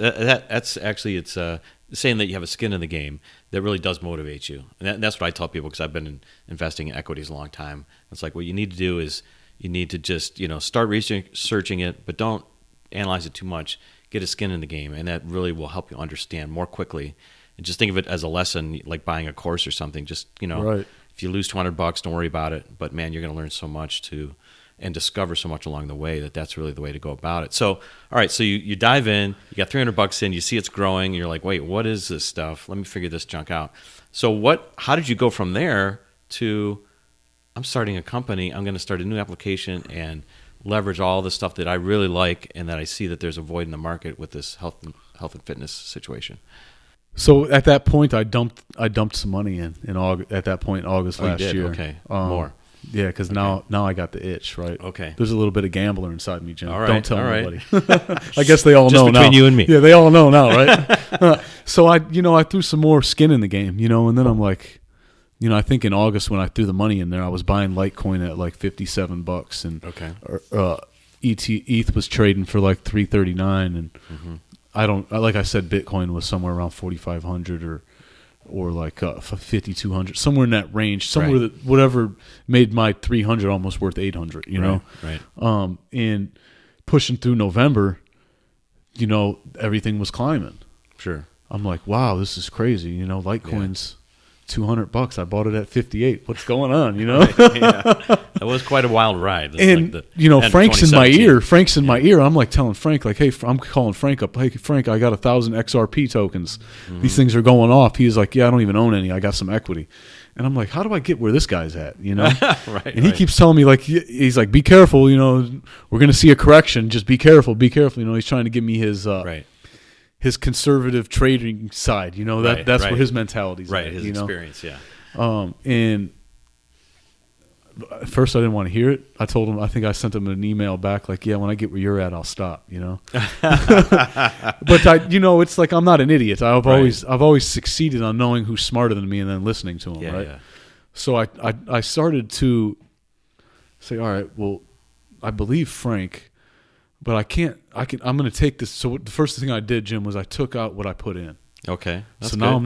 actually it's saying that you have a skin in the game that really does motivate you, and that's what I tell people because I've been investing in equities a long time. It's like what you need to do is you need to just start researching it, but don't analyze it too much. Get a skin in the game, and that really will help you understand more quickly. And just think of it as a lesson, like buying a course or something. Just Right. If you lose $200, don't worry about it. But man, you're going to learn so much and discover so much along the way that's really the way to go about it. So, all right, so you dive in, you got $300 in, you see it's growing, and you're like, wait, what is this stuff? Let me figure this junk out. So how did you go from there to, I'm starting a company, I'm going to start a new application and leverage all the stuff that I really like and that I see that there's a void in the market with this health and fitness situation? So at that point, I dumped some money in August. At that point, August last year. Okay, more. Yeah, because now I got the itch, right? Okay. There's a little bit of gambler inside me, Jim. All right, Don't tell all right. nobody. I guess they all Just know now. between you and me. Yeah, they all know now, right? So I threw some more skin in the game, and then I'm like, I think in August when I threw the money in there, I was buying Litecoin at like $57, and ETH was trading for like $339, and like I said, Bitcoin was somewhere around 4,500 or like 5,200, somewhere in that range, somewhere that whatever made my 300 almost worth 800, know? Right. And pushing through November, everything was climbing. Sure. I'm like, wow, this is crazy. Litecoin's $200. I bought it at 58. What's going on? Yeah. That was quite a wild ride. And Frank's in my ear. I'm like telling Frank, like, hey, I'm calling Frank up. Hey, Frank, I got 1,000 XRP tokens. These things are going off. He's like, yeah, I don't even own any. I got some equity. And I'm like, how do I get where this guy's at? Right. And he keeps telling me, like, he's like, be careful. We're going to see a correction. Just be careful. Be careful. He's trying to give me his his conservative trading side, that's where his mentality's right, at, his experience, yeah. And at first I didn't want to hear it. I told him, I think I sent him an email back like, yeah, when I get where you're at, I'll stop, But it's like I'm not an idiot. I've always succeeded on knowing who's smarter than me and then listening to him, right? Yeah. So I started to say, all right, well, I believe Frank, but I'm going to take this. So the first thing I did, Jim, was I took out what I put in. Okay. That's so now good.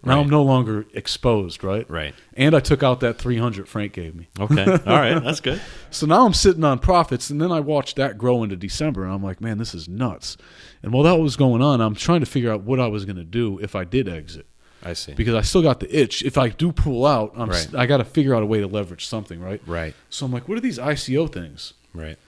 I'm no longer exposed, right? Right. And I took out that 300 Frank gave me. Okay. All right. That's good. So now I'm sitting on profits, and then I watched that grow into December, and I'm like, man, this is nuts. And while that was going on, I'm trying to figure out what I was going to do if I did exit. I see. Because I still got the itch. If I do pull out, Right. I got to figure out a way to leverage something, right? Right. So I'm like, what are these ICO things? Right.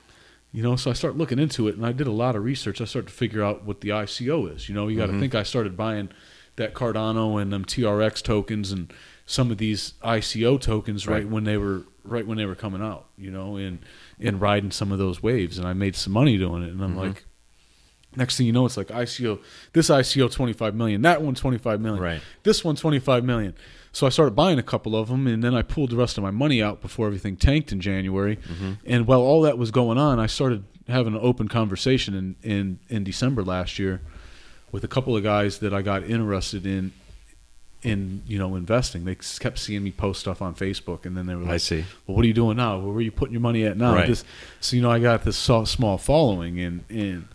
So I start looking into it, and I did a lot of research. I started to figure out what the ICO is. You got to think I started buying that Cardano and them TRX tokens and some of these ICO tokens right when they were coming out. And riding some of those waves, and I made some money doing it. And I'm like, next thing you know, it's like ICO. This ICO 25 million, that one 25 million, right? This one 25 million. So I started buying a couple of them, and then I pulled the rest of my money out before everything tanked in January. And while all that was going on, I started having an open conversation in December last year with a couple of guys that I got interested in investing. They kept seeing me post stuff on Facebook, and then they were like, I see. Well, what are you doing now? Where are you putting your money at now? Right. So I got this small following, and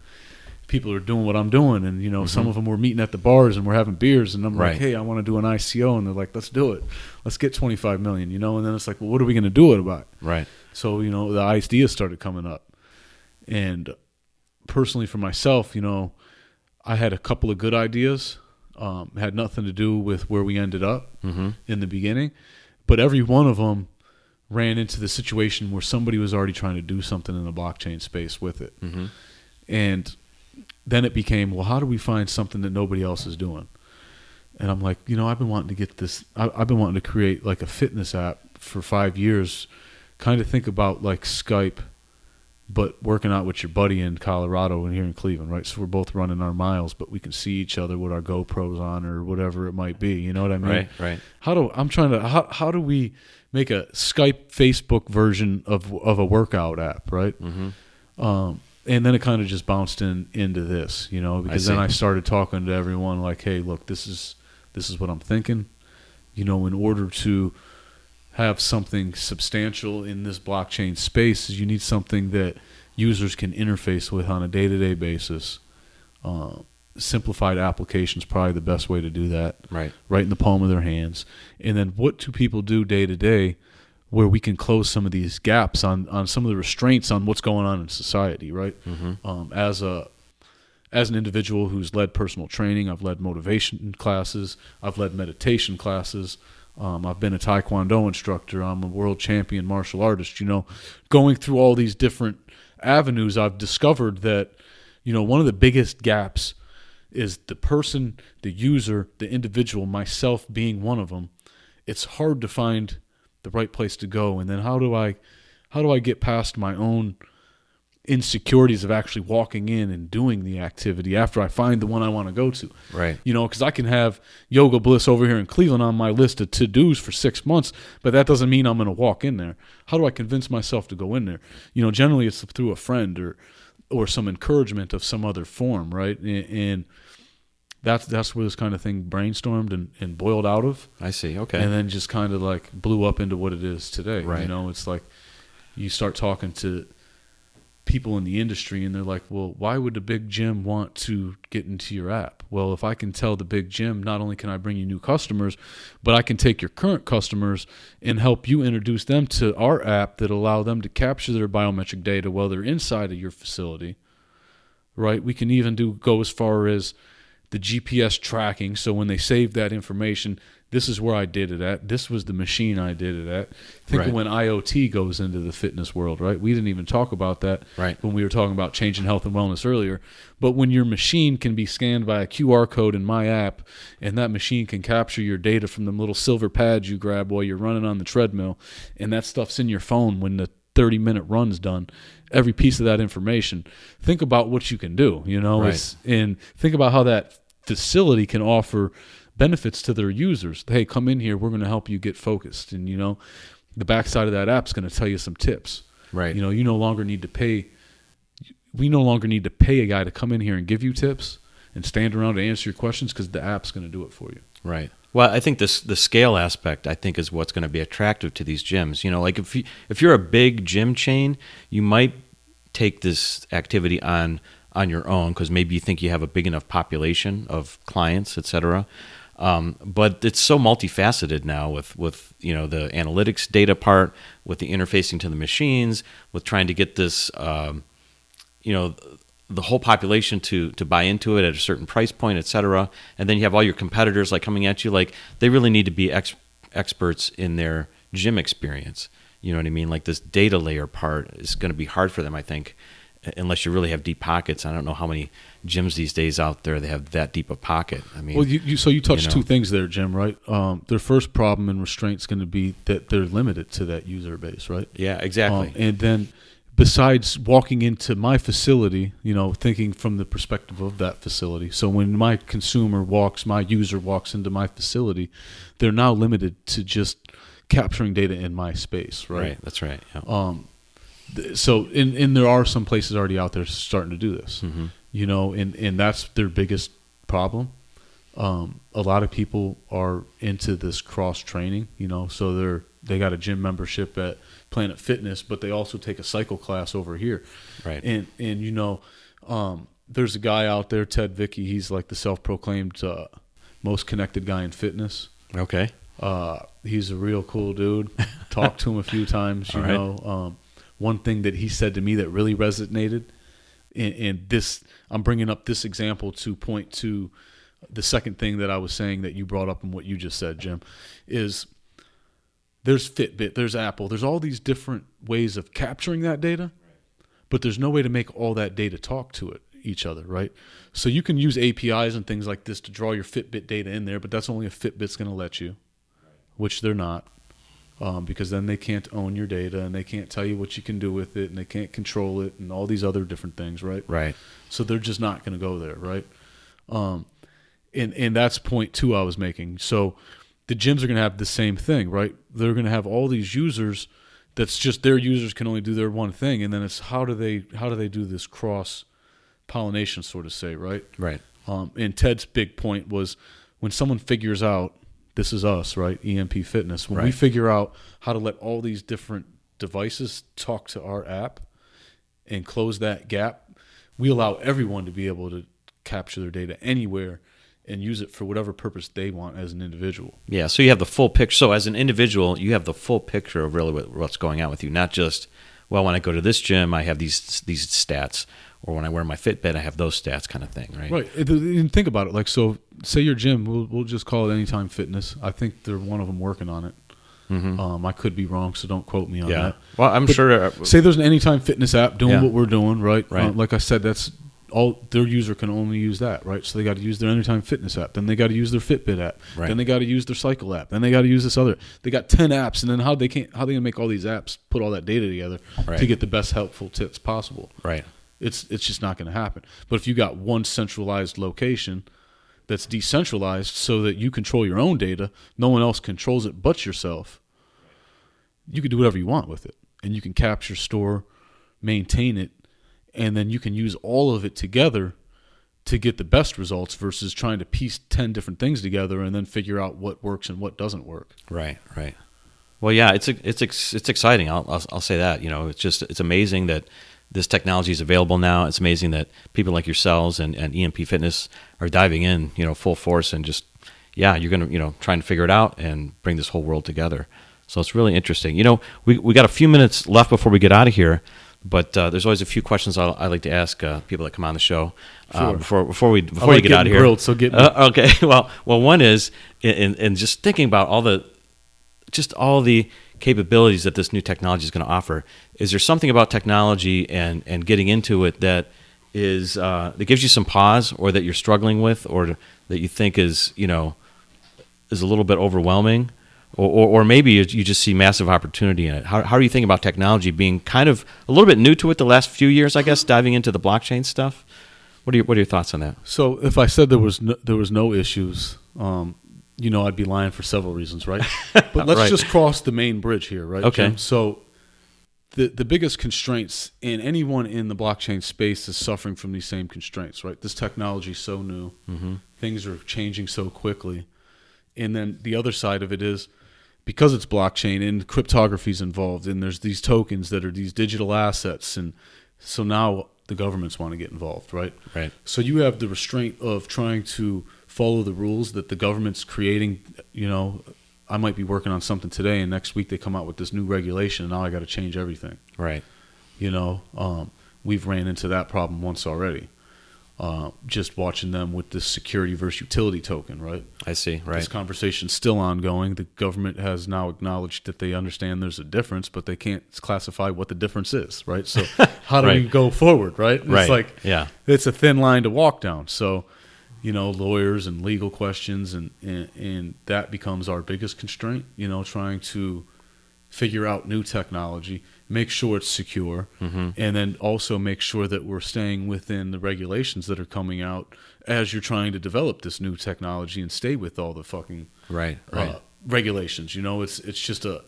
people are doing what I'm doing, and some of them were meeting at the bars and we're having beers, and I'm like, hey, I want to do an ICO, and they're like, let's do it. Let's get 25 million, and then it's like, well, what are we going to do it about? Right. So, the ideas started coming up. And personally for myself, I had a couple of good ideas. Had nothing to do with where we ended up in the beginning, but every one of them ran into the situation where somebody was already trying to do something in the blockchain space with it. And then it became, well, how do we find something that nobody else is doing? And I'm like, I've been wanting to get this. I've been wanting to create like a fitness app for 5 years, kind of think about like Skype, but working out with your buddy in Colorado and here in Cleveland, right? So we're both running our miles, but we can see each other with our GoPros on or whatever it might be. You know what I mean? Right. How do we make a Skype, Facebook version of a workout app, right? And then it kind of just bounced into this, because then I started talking to everyone like, hey, look, this is what I'm thinking. In order to have something substantial in this blockchain space, you need something that users can interface with on a day-to-day basis. Simplified application is probably the best way to do that. Right in the palm of their hands. And then what do people do day-to-day where we can close some of these gaps on some of the restraints on what's going on in society, right? As an individual who's led personal training, I've led motivation classes, I've led meditation classes, I've been a Taekwondo instructor, I'm a world champion martial artist. Going through all these different avenues, I've discovered that, one of the biggest gaps is the person, the user, the individual, myself being one of them. It's hard to find the right place to go, and then how do I get past my own insecurities of actually walking in and doing the activity after I find the one I want to go to? Right. Because I can have Yoga Bliss over here in Cleveland on my list of to-dos for 6 months, but that doesn't mean I'm going to walk in there. How do I convince myself to go in there? Generally it's through a friend or some encouragement of some other form, right? And that's where this kind of thing brainstormed and boiled out of. I see. Okay. And then just kind of like blew up into what it is today. Right. It's like you start talking to people in the industry and they're like, well, why would the big gym want to get into your app? Well, if I can tell the big gym, not only can I bring you new customers, but I can take your current customers and help you introduce them to our app that allow them to capture their biometric data while they're inside of your facility, right? We can even go as far as the GPS tracking, so when they save that information, this is where I did it at. This was the machine I did it at. Think of when IoT goes into the fitness world, right? We didn't even talk about that when we were talking about changing health and wellness earlier. But when your machine can be scanned by a QR code in my app, and that machine can capture your data from the little silver pads you grab while you're running on the treadmill, and that stuff's in your phone when the 30-minute run's done, every piece of that information, think about what you can do, and think about how that facility can offer benefits to their users. Hey, come in here, we're going to help you get focused. And, the backside of that app's going to tell you some tips. Right. You no longer need to pay. We no longer need to pay a guy to come in here and give you tips and stand around and answer your questions, because the app's going to do it for you. Right. Well, I think the scale aspect, I think, is what's going to be attractive to these gyms. Like if you're a big gym chain, you might take this activity on your own because maybe you think you have a big enough population of clients, et cetera. But it's so multifaceted now with the analytics data part, with the interfacing to the machines, with trying to get this the whole population to buy into it at a certain price point, et cetera. And then you have all your competitors like coming at you. Like they really need to be experts in their gym experience. You know what I mean? Like this data layer part is going to be hard for them, I think, unless you really have deep pockets. I don't know how many gyms these days out there they have that deep a pocket. I mean, well, you touched two things there, Jim. Right? Their first problem and restraint is going to be that they're limited to that user base, right? Yeah, exactly. And then, besides walking into my facility, thinking from the perspective of that facility. So when my user walks into my facility, they're now limited to just capturing data in my space, right? Right. That's right. Yeah. So, and there are some places already out there starting to do this, and that's their biggest problem. A lot of people are into this cross training, so they got a gym membership at Planet Fitness, but they also take a cycle class over here. Right. And there's a guy out there, Ted Vicky. He's like the self-proclaimed most connected guy in fitness. Okay. He's a real cool dude. Talked to him a few times. One thing that he said to me that really resonated, and this, I'm bringing up this example to point to the second thing that I was saying that you brought up in what you just said, Jim, is there's Fitbit, there's Apple, there's all these different ways of capturing that data, but there's no way to make all that data talk to each other, right? So you can use APIs and things like this to draw your Fitbit data in there, but that's only if Fitbit's going to let you, which they're not, because then they can't own your data and they can't tell you what you can do with it and they can't control it and all these other different things, right? Right. So they're just not going to go there, right? And that's point two I was making. So the gyms are going to have the same thing, right? They're going to have all these users that's just their users can only do their one thing, and then it's how do they do this cross pollination, sort of say, right? Right. And Ted's big point was when someone figures out, this is us, right? EMP.FITNESS. When we figure out how to let all these different devices talk to our app and close that gap, we allow everyone to be able to capture their data anywhere and use it for whatever purpose they want as an individual. Yeah, so you have the full picture. So as an individual, you have the full picture of really what's going on with you, not just, well, when I go to this gym, I have these stats, or when I wear my Fitbit, I have those stats, kind of thing, right? Right. And think about it. Like, so say your gym, we'll just call it Anytime Fitness. I think they're one of them working on it. Mm-hmm. I could be wrong, so don't quote me on that. Well, I'm sure. Say there's an Anytime Fitness app doing what we're doing, right? Right. Like I said, that's all their user can only use that, right? So they got to use their Anytime Fitness app. Then they got to use their Fitbit app. Right. Then they got to use their Cycle app. Then they got to use this other. They got 10 apps, and then how they gonna make all these apps put all that data together to get the best helpful tips possible? Right. It's just not going to happen. But if you got one centralized location that's decentralized so that you control your own data, no one else controls it but yourself, you can do whatever you want with it. And you can capture, store, maintain it, and then you can use all of it together to get the best results versus trying to piece 10 different things together and then figure out what works and what doesn't work. Right, right. Well, yeah, it's exciting. I'll say that. It's amazing that this technology is available now. It's amazing that people like yourselves and EMP.FITNESS are diving in, full force and just, you're going to, trying to figure it out and bring this whole world together. So it's really interesting. We got a few minutes left before we get out of here, but there's always a few questions I like to ask people that come on the show before you get out of here. Grilled, so get me. Okay. Well, one is in just thinking about all the capabilities that this new technology is going to offer. Is there something about technology and getting into it that is that gives you some pause, or that you're struggling with, or that you think is a little bit overwhelming? Or maybe you just see massive opportunity in it. How are you thinking about technology being kind of a little bit new to it the last few years, I guess, diving into the blockchain stuff? What are your thoughts on that? So if I said there was no issues, I'd be lying for several reasons, right? But let's just cross the main bridge here, right? Okay. Jim? So the biggest constraints in anyone in the blockchain space is suffering from these same constraints, right? This technology is so new. Mm-hmm. Things are changing so quickly. And then the other side of it is, because it's blockchain and cryptography is involved, and there's these tokens that are these digital assets, and so now the governments want to get involved, right? Right. So you have the restraint of trying to follow the rules that the government's creating. I might be working on something today, and next week they come out with this new regulation, and now I got to change everything. Right. We've ran into that problem once already. Just watching them with this security versus utility token, right? I see, right. This conversation's still ongoing. The government has now acknowledged that they understand there's a difference, but they can't classify what the difference is, right? So how do we go forward, right? Right. It's it's a thin line to walk down. So, lawyers and legal questions, and that becomes our biggest constraint, trying to figure out new technology, make sure it's secure, mm-hmm. and then also make sure that we're staying within the regulations that are coming out as you're trying to develop this new technology and stay with all the fucking regulations. It's just a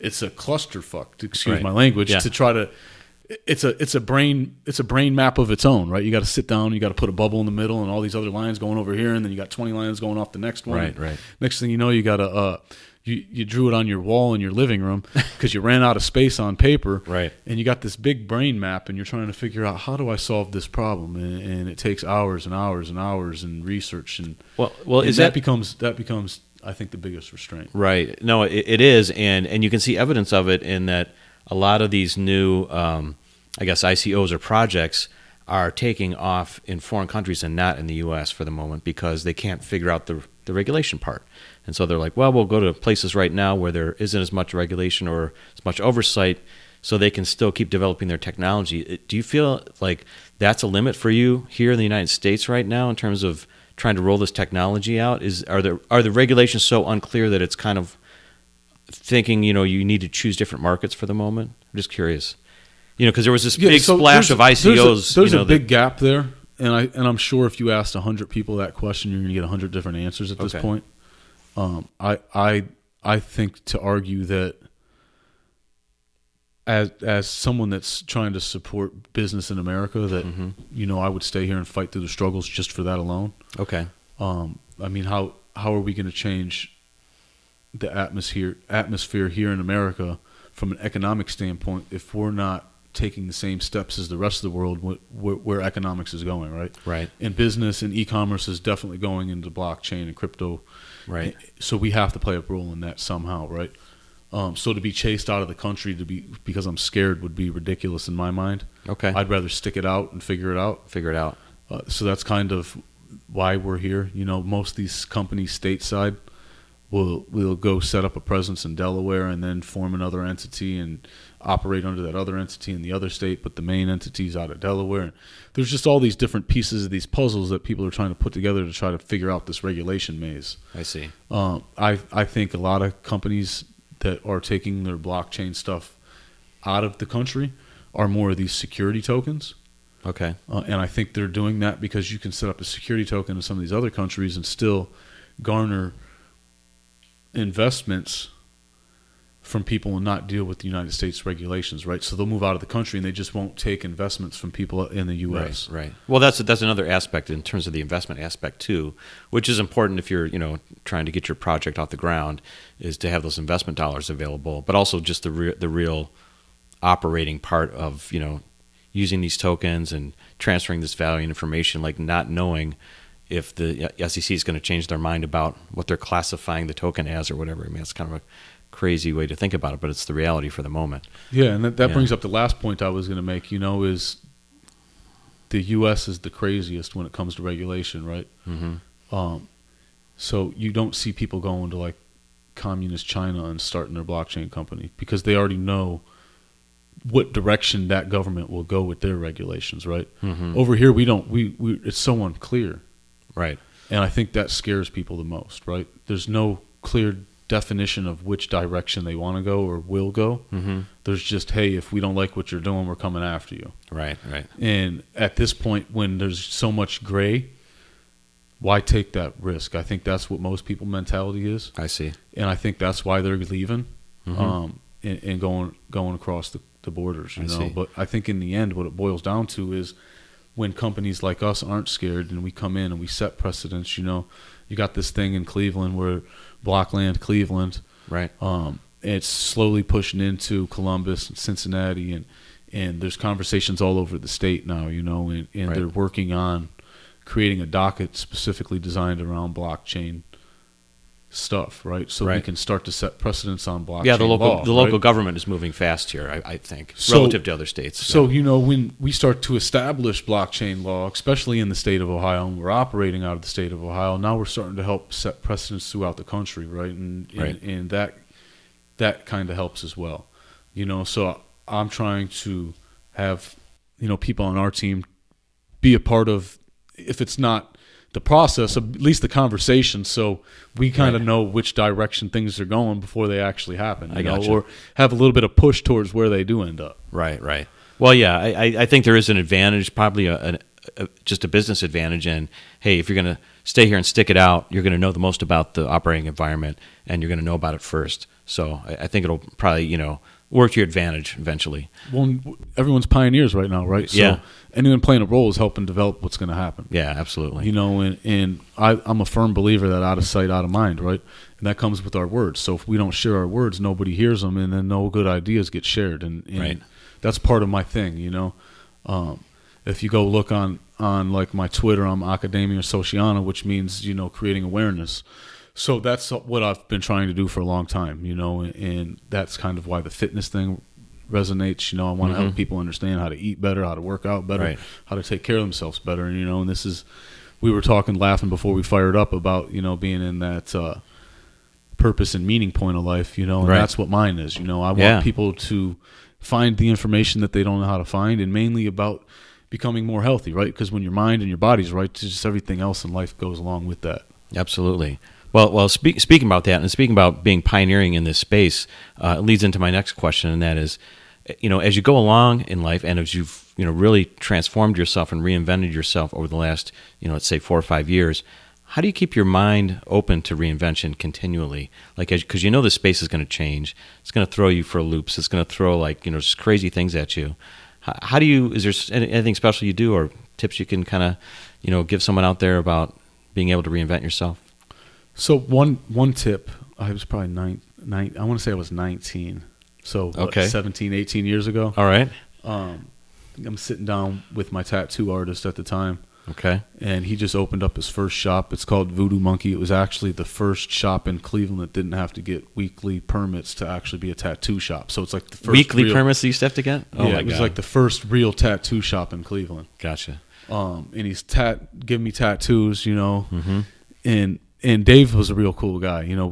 clusterfuck, excuse my language, to try to it's a brain map of its own, right? You got to sit down, you got to put a bubble in the middle, and all these other lines going over here, and then you got 20 lines going off the next one. Right. Next thing you know, you got to you drew it on your wall in your living room because you ran out of space on paper. Right. And you got this big brain map, and you're trying to figure out, how do I solve this problem? And it takes hours and hours and hours and research, and that becomes I think the biggest restraint. Right. No, it is, and you can see evidence of it in that a lot of these new ICOs or projects are taking off in foreign countries and not in the U.S. for the moment, because they can't figure out the regulation part. And so they're like, well, we'll go to places right now where there isn't as much regulation or as much oversight, so they can still keep developing their technology. Do you feel like that's a limit for you here in the United States right now in terms of trying to roll this technology out? Are the regulations so unclear that it's kind of thinking, you need to choose different markets for the moment? I'm just curious. Because there was this big splash of ICOs. There's a big gap there, and I'm sure if you asked 100 people that question, you're going to get 100 different answers at this point. I think to argue that as someone that's trying to support business in America, that I would stay here and fight through the struggles just for that alone. Okay. How are we going to change the atmosphere here in America from an economic standpoint if we're not taking the same steps as the rest of the world where economics is going, right? Right. And business and e-commerce is definitely going into blockchain and crypto. Right. So we have to play a role in that somehow, right? So to be chased out of the country because I'm scared would be ridiculous in my mind. Okay. I'd rather stick it out and figure it out. So that's kind of why we're here. Most of these companies stateside will go set up a presence in Delaware and then form another entity and operate under that other entity in the other state, but the main entity's out of Delaware. And there's just all these different pieces of these puzzles that people are trying to put together to try to figure out this regulation maze. I see. I think a lot of companies that are taking their blockchain stuff out of the country are more of these security tokens. Okay. And I think they're doing that because you can set up a security token in some of these other countries and still garner investments from people and not deal with the United States regulations, right? So they'll move out of the country and they just won't take investments from people in the U.S. Right. Well, that's another aspect in terms of the investment aspect too, which is important if you're trying to get your project off the ground, is to have those investment dollars available, but also just the real operating part of using these tokens and transferring this value and information, like not knowing if the SEC is going to change their mind about what they're classifying the token as or whatever. I mean, it's kind of a crazy way to think about it, but it's the reality for the moment. Yeah, and that brings up the last point I was going to make, is the U.S. is the craziest when it comes to regulation, right? Mm-hmm. So you don't see people going to like communist China and starting their blockchain company because they already know what direction that government will go with their regulations, right? Mm-hmm. Over here, we don't. We it's so unclear. Right. And I think that scares people the most, right? There's no clear definition of which direction they want to go or will go. Mm-hmm. There's just, hey, if we don't like what you're doing, we're coming after you. Right. And at this point, when there's so much gray, why take that risk? I think that's what most people's mentality is. I see. And I think that's why they're leaving and going across the borders, you know. But I think in the end, what it boils down to is when companies like us aren't scared and we come in and we set precedents, you got this thing in Cleveland where Blockland Cleveland, right? It's slowly pushing into Columbus and Cincinnati, and there's conversations all over the state now, and right. They're working on creating a docket specifically designed around blockchain stuff, right? So we can start to set precedents on blockchain. Yeah, the local right? government is moving fast here, I think, relative to other states. So when we start to establish blockchain law, especially in the state of Ohio, and we're operating out of the state of Ohio, now we're starting to help set precedents throughout the country, right? And that kind of helps as well, So I'm trying to have people on our team be a part of, if it's not the process, at least the conversation, so we kind of know which direction things are going before they actually happen, or have a little bit of push towards where they do end up. Right. Well, yeah, I think there is an advantage, probably just a business advantage, and hey, if you're going to stay here and stick it out, you're going to know the most about the operating environment, and you're going to know about it first. So I think it'll probably, work to your advantage eventually. Well, everyone's pioneers right now, right? So anyone playing a role is helping develop what's going to happen. Yeah, absolutely. You know, and I'm a firm believer that out of sight, out of mind, right? And that comes with our words. So if we don't share our words, nobody hears them, and then no good ideas get shared. And right. That's part of my thing, you know. If you go look on like my Twitter, I'm Academia Sociana, which means, you know, creating awareness. So that's what I've been trying to do for a long time, you know, and that's kind of why the fitness thing resonates. You know, I want to help people understand how to eat better, how to work out better, right. how to take care of themselves better. And, you know, and this is, we were talking, laughing before we fired up about, you know, being in that purpose and meaning point of life, you know, and right. that's what mine is. You know, I want people to find the information that they don't know how to find, and mainly about becoming more healthy, right? Because when your mind and your body's right, just everything else in life goes along with that. Absolutely. Well, speaking about that, and speaking about being pioneering in this space, it leads into my next question, and that is, you know, as you go along in life, and as you've, you know, really transformed yourself and reinvented yourself over the last, you know, let's say 4 or 5 years, how do you keep your mind open to reinvention continually? Like, because you know the space is going to change, it's going to throw you for loops, it's going to throw, like, you know, just crazy things at you. How do you? Is there anything special you do, or tips you can kind of, you know, give someone out there about being able to reinvent yourself? So one tip, I was probably nine. I want to say I was 19. So okay. 17, 18 years ago. All right. I'm sitting down with my tattoo artist at the time. Okay. And he just opened up his first shop. It's called Voodoo Monkey. It was actually the first shop in Cleveland that didn't have to get weekly permits to actually be a tattoo shop. So it's like the first weekly permits you used to have to get? Oh yeah, it was like the first real tattoo shop in Cleveland. Gotcha. And he's giving me tattoos, you know. And Dave was a real cool guy. You know,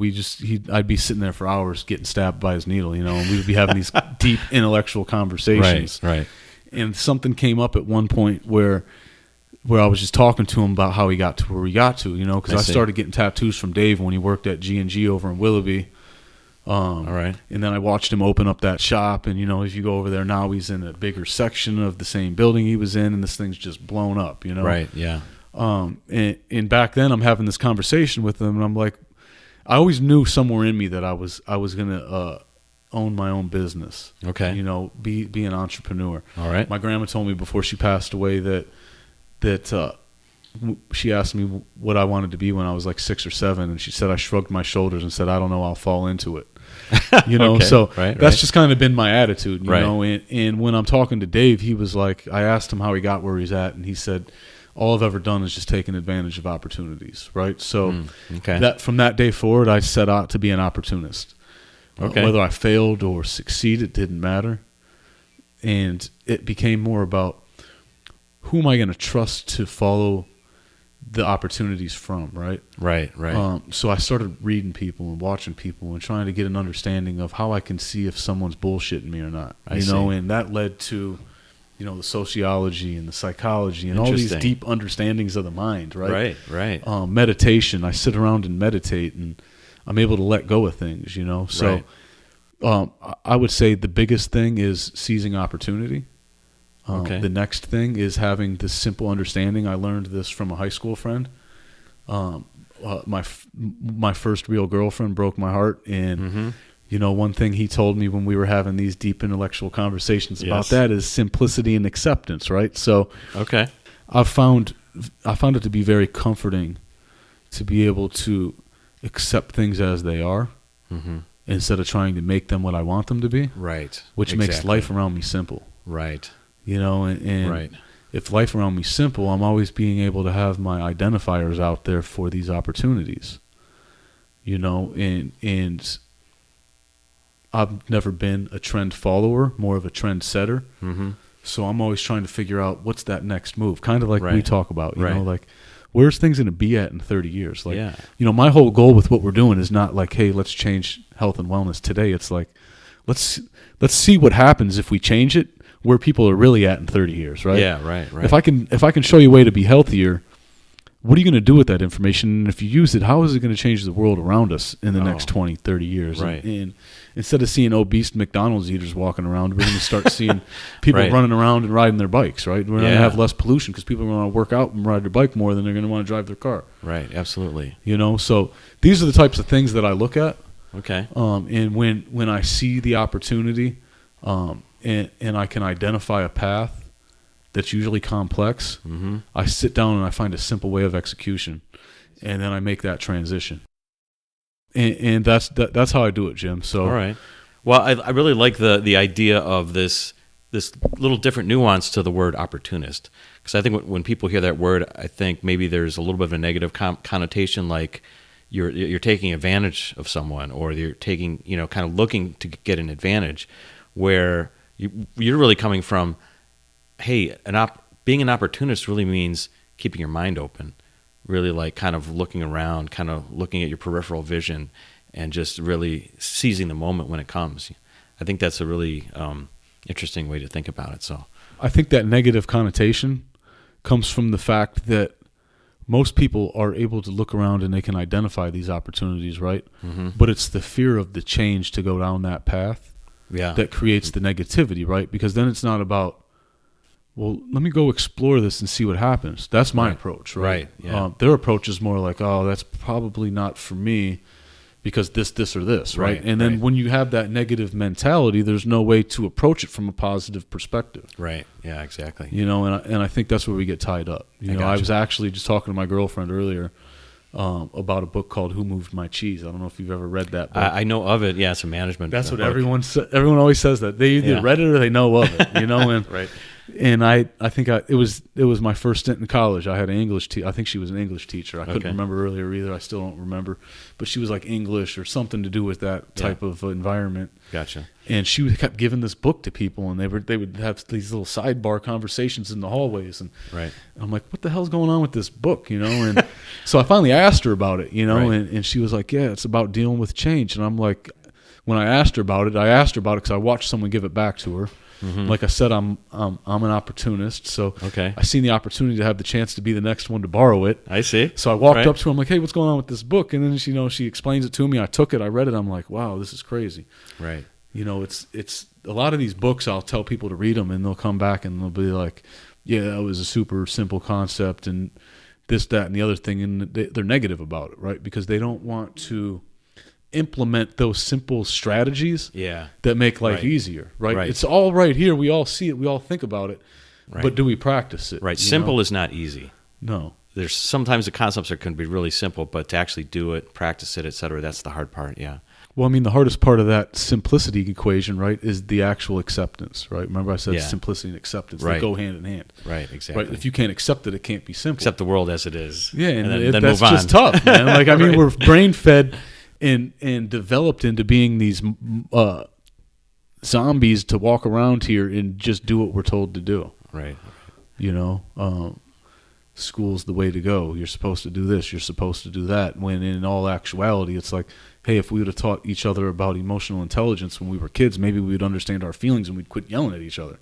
I'd be sitting there for hours getting stabbed by his needle, you know, and we would be having these deep intellectual conversations. Right. And something came up at one point where I was just talking to him about how he got to where he got to, you know, because I started getting tattoos from Dave when he worked at G&G over in Willoughby. All right. And then I watched him open up that shop, and, you know, if you go over there now, he's in a bigger section of the same building he was in, and this thing's just blown up, you know. Right, yeah. And back then I'm having this conversation with him, and I'm like, I always knew somewhere in me that I was going to own my own business. Okay. You know, be an entrepreneur. All right. My grandma told me before she passed away that she asked me what I wanted to be when I was like 6 or 7, and she said I shrugged my shoulders and said, I don't know, I'll fall into it. You know, okay. So right. That's just kind of been my attitude, you right. know. And when I'm talking to Dave, he was like, I asked him how he got where he's at, and he said, all I've ever done is just taken advantage of opportunities, right? So that from that day forward, I set out to be an opportunist. Okay. Whether I failed or succeeded, it didn't matter. And it became more about, who am I going to trust to follow the opportunities from, right? Right. So I started reading people and watching people and trying to get an understanding of how I can see if someone's bullshitting me or not. I see. And that led to, you know, the sociology and the psychology and all these deep understandings of the mind, right? Right. Meditation. I sit around and meditate, and I'm able to let go of things, you know. So I would say the biggest thing is seizing opportunity. The next thing is having this simple understanding. I learned this from a high school friend. My first real girlfriend broke my heart, and you know, one thing he told me when we were having these deep intellectual conversations about that is simplicity and acceptance, right? So I found it to be very comforting to be able to accept things as they are, instead of trying to make them what I want them to be. Right. Which makes life around me simple. Right. You know, and if life around me is simple, I'm always being able to have my identifiers out there for these opportunities. You know, and I've never been a trend follower, more of a trend setter. So I'm always trying to figure out what's that next move, kind of like we talk about, you know, like where's things going to be at in 30 years? Like, you know, my whole goal with what we're doing is not like, hey, let's change health and wellness today. It's like, let's see what happens if we change it, where people are really at in 30 years, right? Yeah, right. If I can show you a way to be healthier, what are you going to do with that information? And if you use it, how is it going to change the world around us in the next 20, 30 years? Right. And instead of seeing obese McDonald's eaters walking around, we're going to start seeing people running around and riding their bikes, right? We're going to have less pollution because people are going to work out and ride their bike more than they're going to want to drive their car. Right, absolutely. You know, so these are the types of things that I look at. Okay. And when I see the opportunity, and I can identify a path that's usually complex, Mm-hmm. I sit down and I find a simple way of execution, and then I make that transition. And that's how I do it, Jim. So All right. Well, I really like the idea of this little different nuance to the word opportunist, because I think when people hear that word, I think maybe there's a little bit of a negative connotation, like you're taking advantage of someone, or you're taking, kind of looking to get an advantage, where you're really coming from, hey, being an opportunist really means keeping your mind open, really like kind of looking around, kind of looking at your peripheral vision, and just really seizing the moment when it comes. I think that's a really interesting way to think about it. So I think that negative connotation comes from the fact that most people are able to look around and they can identify these opportunities, right? Mm-hmm. But it's the fear of the change to go down that path that creates the negativity, right? Because then it's not about, well, let me go explore this and see what happens. That's my approach, right? Yeah. Their approach is more like, oh, that's probably not for me because this, or this, right? And then when you have that negative mentality, there's no way to approach it from a positive perspective. Right. Yeah, exactly. And I think that's where we get tied up. I was actually just talking to my girlfriend earlier about a book called Who Moved My Cheese. I don't know if you've ever read that book. I know of it. Yeah, it's a management That's what book. everyone always says, that they either read it or they know of it, and Right. And I think it was my first stint in college. I had an English I think she was an English teacher. I couldn't remember earlier either. I still don't remember, but she was like English or something to do with that type of environment. Gotcha. And she kept giving this book to people, and they would have these little sidebar conversations in the hallways, and I'm like, what the hell's going on with this book, And so I finally asked her about it, and she was like, yeah, it's about dealing with change. And I'm like, when I asked her about it because I watched someone give it back to her. Mm-hmm. Like I said, I'm an opportunist, so I seen the opportunity to have the chance to be the next one to borrow it. I see. So I walked up to her. I'm like, "Hey, what's going on with this book?" And then she explains it to me. I took it. I read it. I'm like, "Wow, this is crazy." Right. It's a lot of these books. I'll tell people to read them, and they'll come back and they'll be like, "Yeah, that was a super simple concept, and this, that, and the other thing," and they're negative about it, right? Because they don't want to implement those simple strategies that make life easier, right? It's all right here. We all see it. We all think about it. But do we practice it? Right. Simple is not easy. No. There's sometimes the concepts can be really simple, but to actually do it, practice it, et cetera, that's the hard part. Yeah. Well, I mean, the hardest part of that simplicity equation, right, is the actual acceptance, right? Remember I said simplicity and acceptance. They go hand in hand. Right, exactly. Right? If you can't accept it, it can't be simple. Accept the world as it is. Yeah, and then that's move on. just tough, man. Like, I mean, we're brain-fed and developed into being these zombies to walk around here and just do what we're told to do. Right. School's the way to go. You're supposed to do this. You're supposed to do that. When in all actuality, it's like, hey, if we would have taught each other about emotional intelligence when we were kids, maybe we would understand our feelings and we'd quit yelling at each other.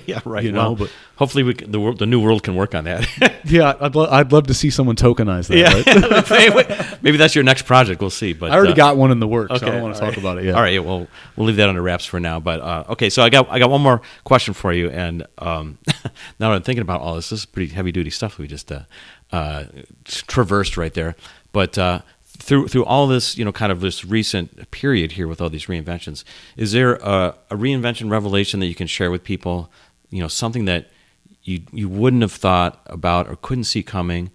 Yeah, right. But hopefully the new world can work on that. Yeah, I'd love to see someone tokenize that. Right? Maybe that's your next project. We'll see. But I already got one in the works. Okay, So I don't want to talk about it yet. All right. Well, we'll leave that under wraps for now. But okay, so I got one more question for you. And now that I'm thinking about all this is pretty heavy duty stuff we just traversed right there. But through all this, kind of this recent period here with all these reinventions, is there a reinvention revelation that you can share with people? Something that you wouldn't have thought about or couldn't see coming,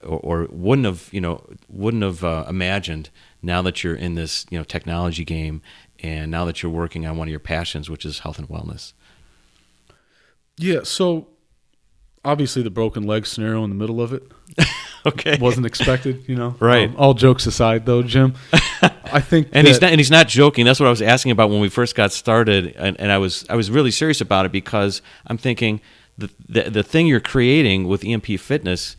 or wouldn't have imagined. Now that you're in this technology game, and now that you're working on one of your passions, which is health and wellness. Yeah. So obviously the broken leg scenario in the middle of it. Okay. Wasn't expected, Right. All jokes aside, though, Jim, I think, he's not joking. That's what I was asking about when we first got started, and I was really serious about it, because I'm thinking the thing you're creating with EMP.FITNESS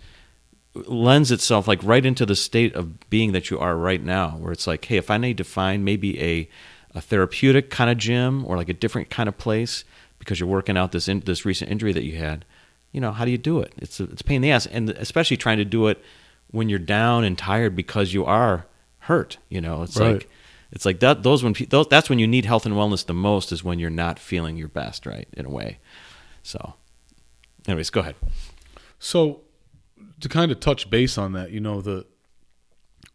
lends itself like right into the state of being that you are right now, where it's like, hey, if I need to find maybe a therapeutic kind of gym or like a different kind of place because you're working out this recent injury that you had. How do you do it? It's a pain in the ass, and especially trying to do it when you're down and tired because you are hurt. It's right. like that. That's when you need health and wellness the most, is when you're not feeling your best, right? In a way. So, anyways, go ahead. So, to kind of touch base on that,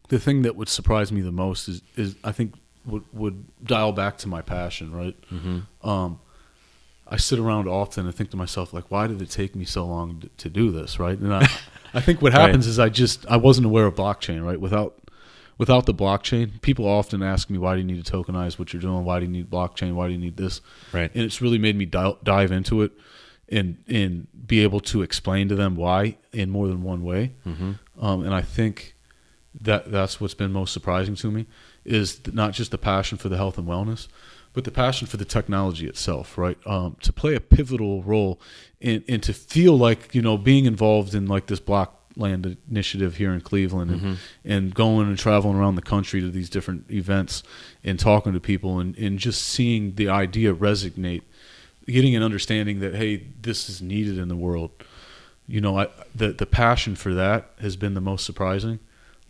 the thing that would surprise me the most is I think would dial back to my passion, right? I sit around often and think to myself, like, why did it take me so long to do this, right? And I think what happens is I wasn't aware of blockchain, right? Without the blockchain, people often ask me, why do you need to tokenize what you're doing? Why do you need blockchain? Why do you need this? Right. And it's really made me dive into it and be able to explain to them why in more than one way. And I think that's what's been most surprising to me is not just the passion for the health and wellness, but the passion for the technology itself, right? To play a pivotal role and to feel like, being involved in like this Blockland initiative here in Cleveland and going and traveling around the country to these different events and talking to people and just seeing the idea resonate, getting an understanding that, hey, this is needed in the world. The passion for that has been the most surprising.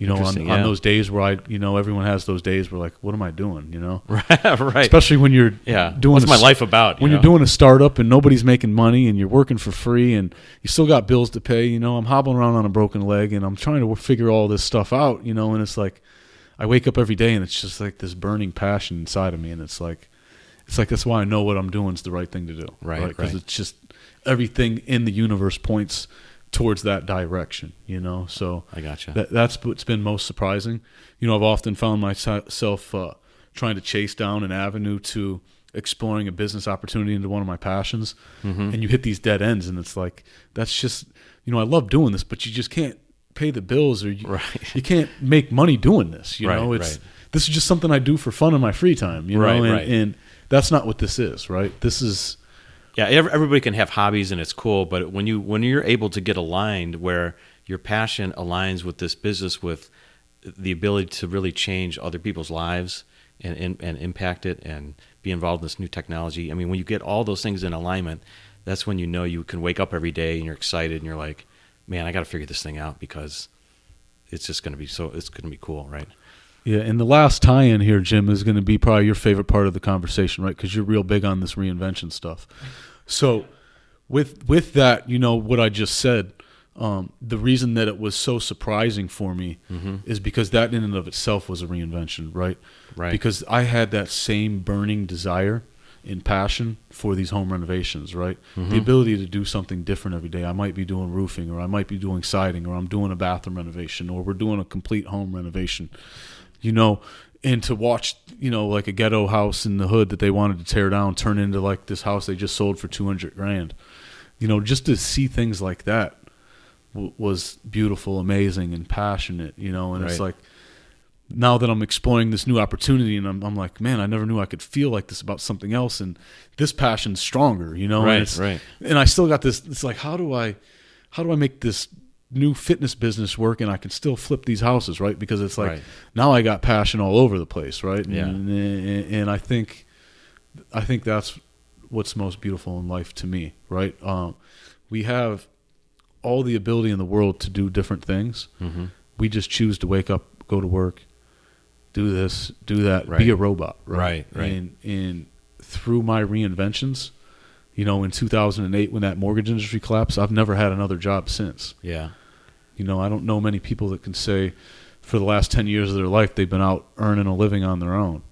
On those days where everyone has those days where like, what am I doing? Right. Especially when you're doing what's my life about? When you're doing a startup and nobody's making money and you're working for free and you still got bills to pay. I'm hobbling around on a broken leg and I'm trying to figure all this stuff out. And it's like I wake up every day and it's just like this burning passion inside of me, and it's like that's why I know what I'm doing is the right thing to do. Right. Because it's just everything in the universe points towards that direction, so I gotcha. That's what's been most surprising. I've often found myself trying to chase down an avenue to exploring a business opportunity into one of my passions, and you hit these dead ends, and it's like, that's just, I love doing this, but you just can't pay the bills, or you can't make money doing this. This is just something I do for fun in my free time, and that's not what this is, right? This is. Yeah, everybody can have hobbies and it's cool, but when you're able to get aligned where your passion aligns with this business, with the ability to really change other people's lives and impact it and be involved in this new technology. I mean, when you get all those things in alignment, that's when you can wake up every day and you're excited and you're like, man, I got to figure this thing out because it's just going to be it's going to be cool, right? Yeah, and the last tie-in here, Jim, is going to be probably your favorite part of the conversation, right? Because you're real big on this reinvention stuff. So with that, what I just said, the reason that it was so surprising for me is because that in and of itself was a reinvention, right? Right. Because I had that same burning desire and passion for these home renovations, right? The ability to do something different every day. I might be doing roofing, or I might be doing siding, or I'm doing a bathroom renovation, or we're doing a complete home renovation. And to watch, like a ghetto house in the hood that they wanted to tear down turn into like this house they just sold for $200,000. Just to see things like that was beautiful, amazing, and passionate. And It's like, now that I'm exploring this new opportunity, and I'm like, man, I never knew I could feel like this about something else, and this passion's stronger. Right. And I still got this. It's like, how do I make this new fitness business work and I can still flip these houses, right? Because it's like, now I got passion all over the place, right? Yeah. And I think that's what's most beautiful in life to me, right? We have all the ability in the world to do different things. We just choose to wake up, go to work, do this, do that, be a robot, right? And through my reinventions, in 2008 when that mortgage industry collapsed, I've never had another job since. Yeah. I don't know many people that can say for the last 10 years of their life they've been out earning a living on their own.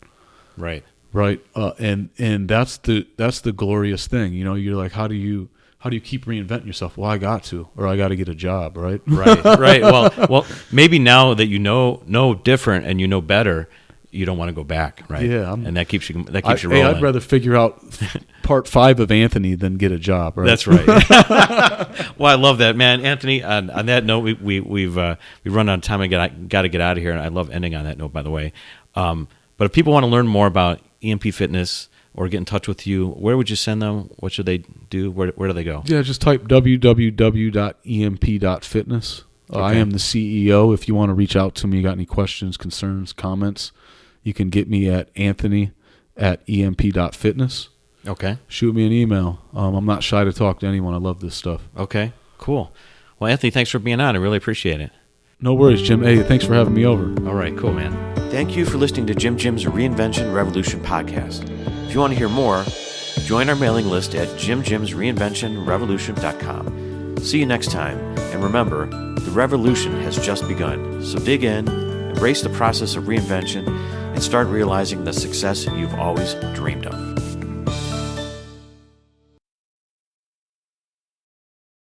Right. And that's the glorious thing. You're like, how do you keep reinventing yourself? Well, I got to, or I got to get a job, right? Right. Well, maybe now that you know different and you know better, you don't want to go back, right? Yeah, and that keeps you rolling. Hey, I'd rather figure out part 5 of Anthony than get a job, right? That's right. Well, I love that, man, Anthony. On that note, we've run out of time. I got to get out of here, and I love ending on that note, by the way. But if people want to learn more about EMP.FITNESS or get in touch with you, where would you send them? What should they do? Where do they go? Yeah, just type www.emp.fitness. Okay. I am the CEO. If you want to reach out to me, got any questions, concerns, comments, you can get me at Anthony@emp.fitness. Okay. Shoot me an email. I'm not shy to talk to anyone. I love this stuff. Okay, cool. Well, Anthony, thanks for being on. I really appreciate it. No worries, Jim. Hey, thanks for having me over. All right, cool, man. Thank you for listening to Jim's Reinvention Revolution podcast. If you want to hear more, join our mailing list at jimjimsreinventionrevolution.com. See you next time, and remember, the revolution has just begun. So dig in, embrace the process of reinvention, and start realizing the success you've always dreamed of.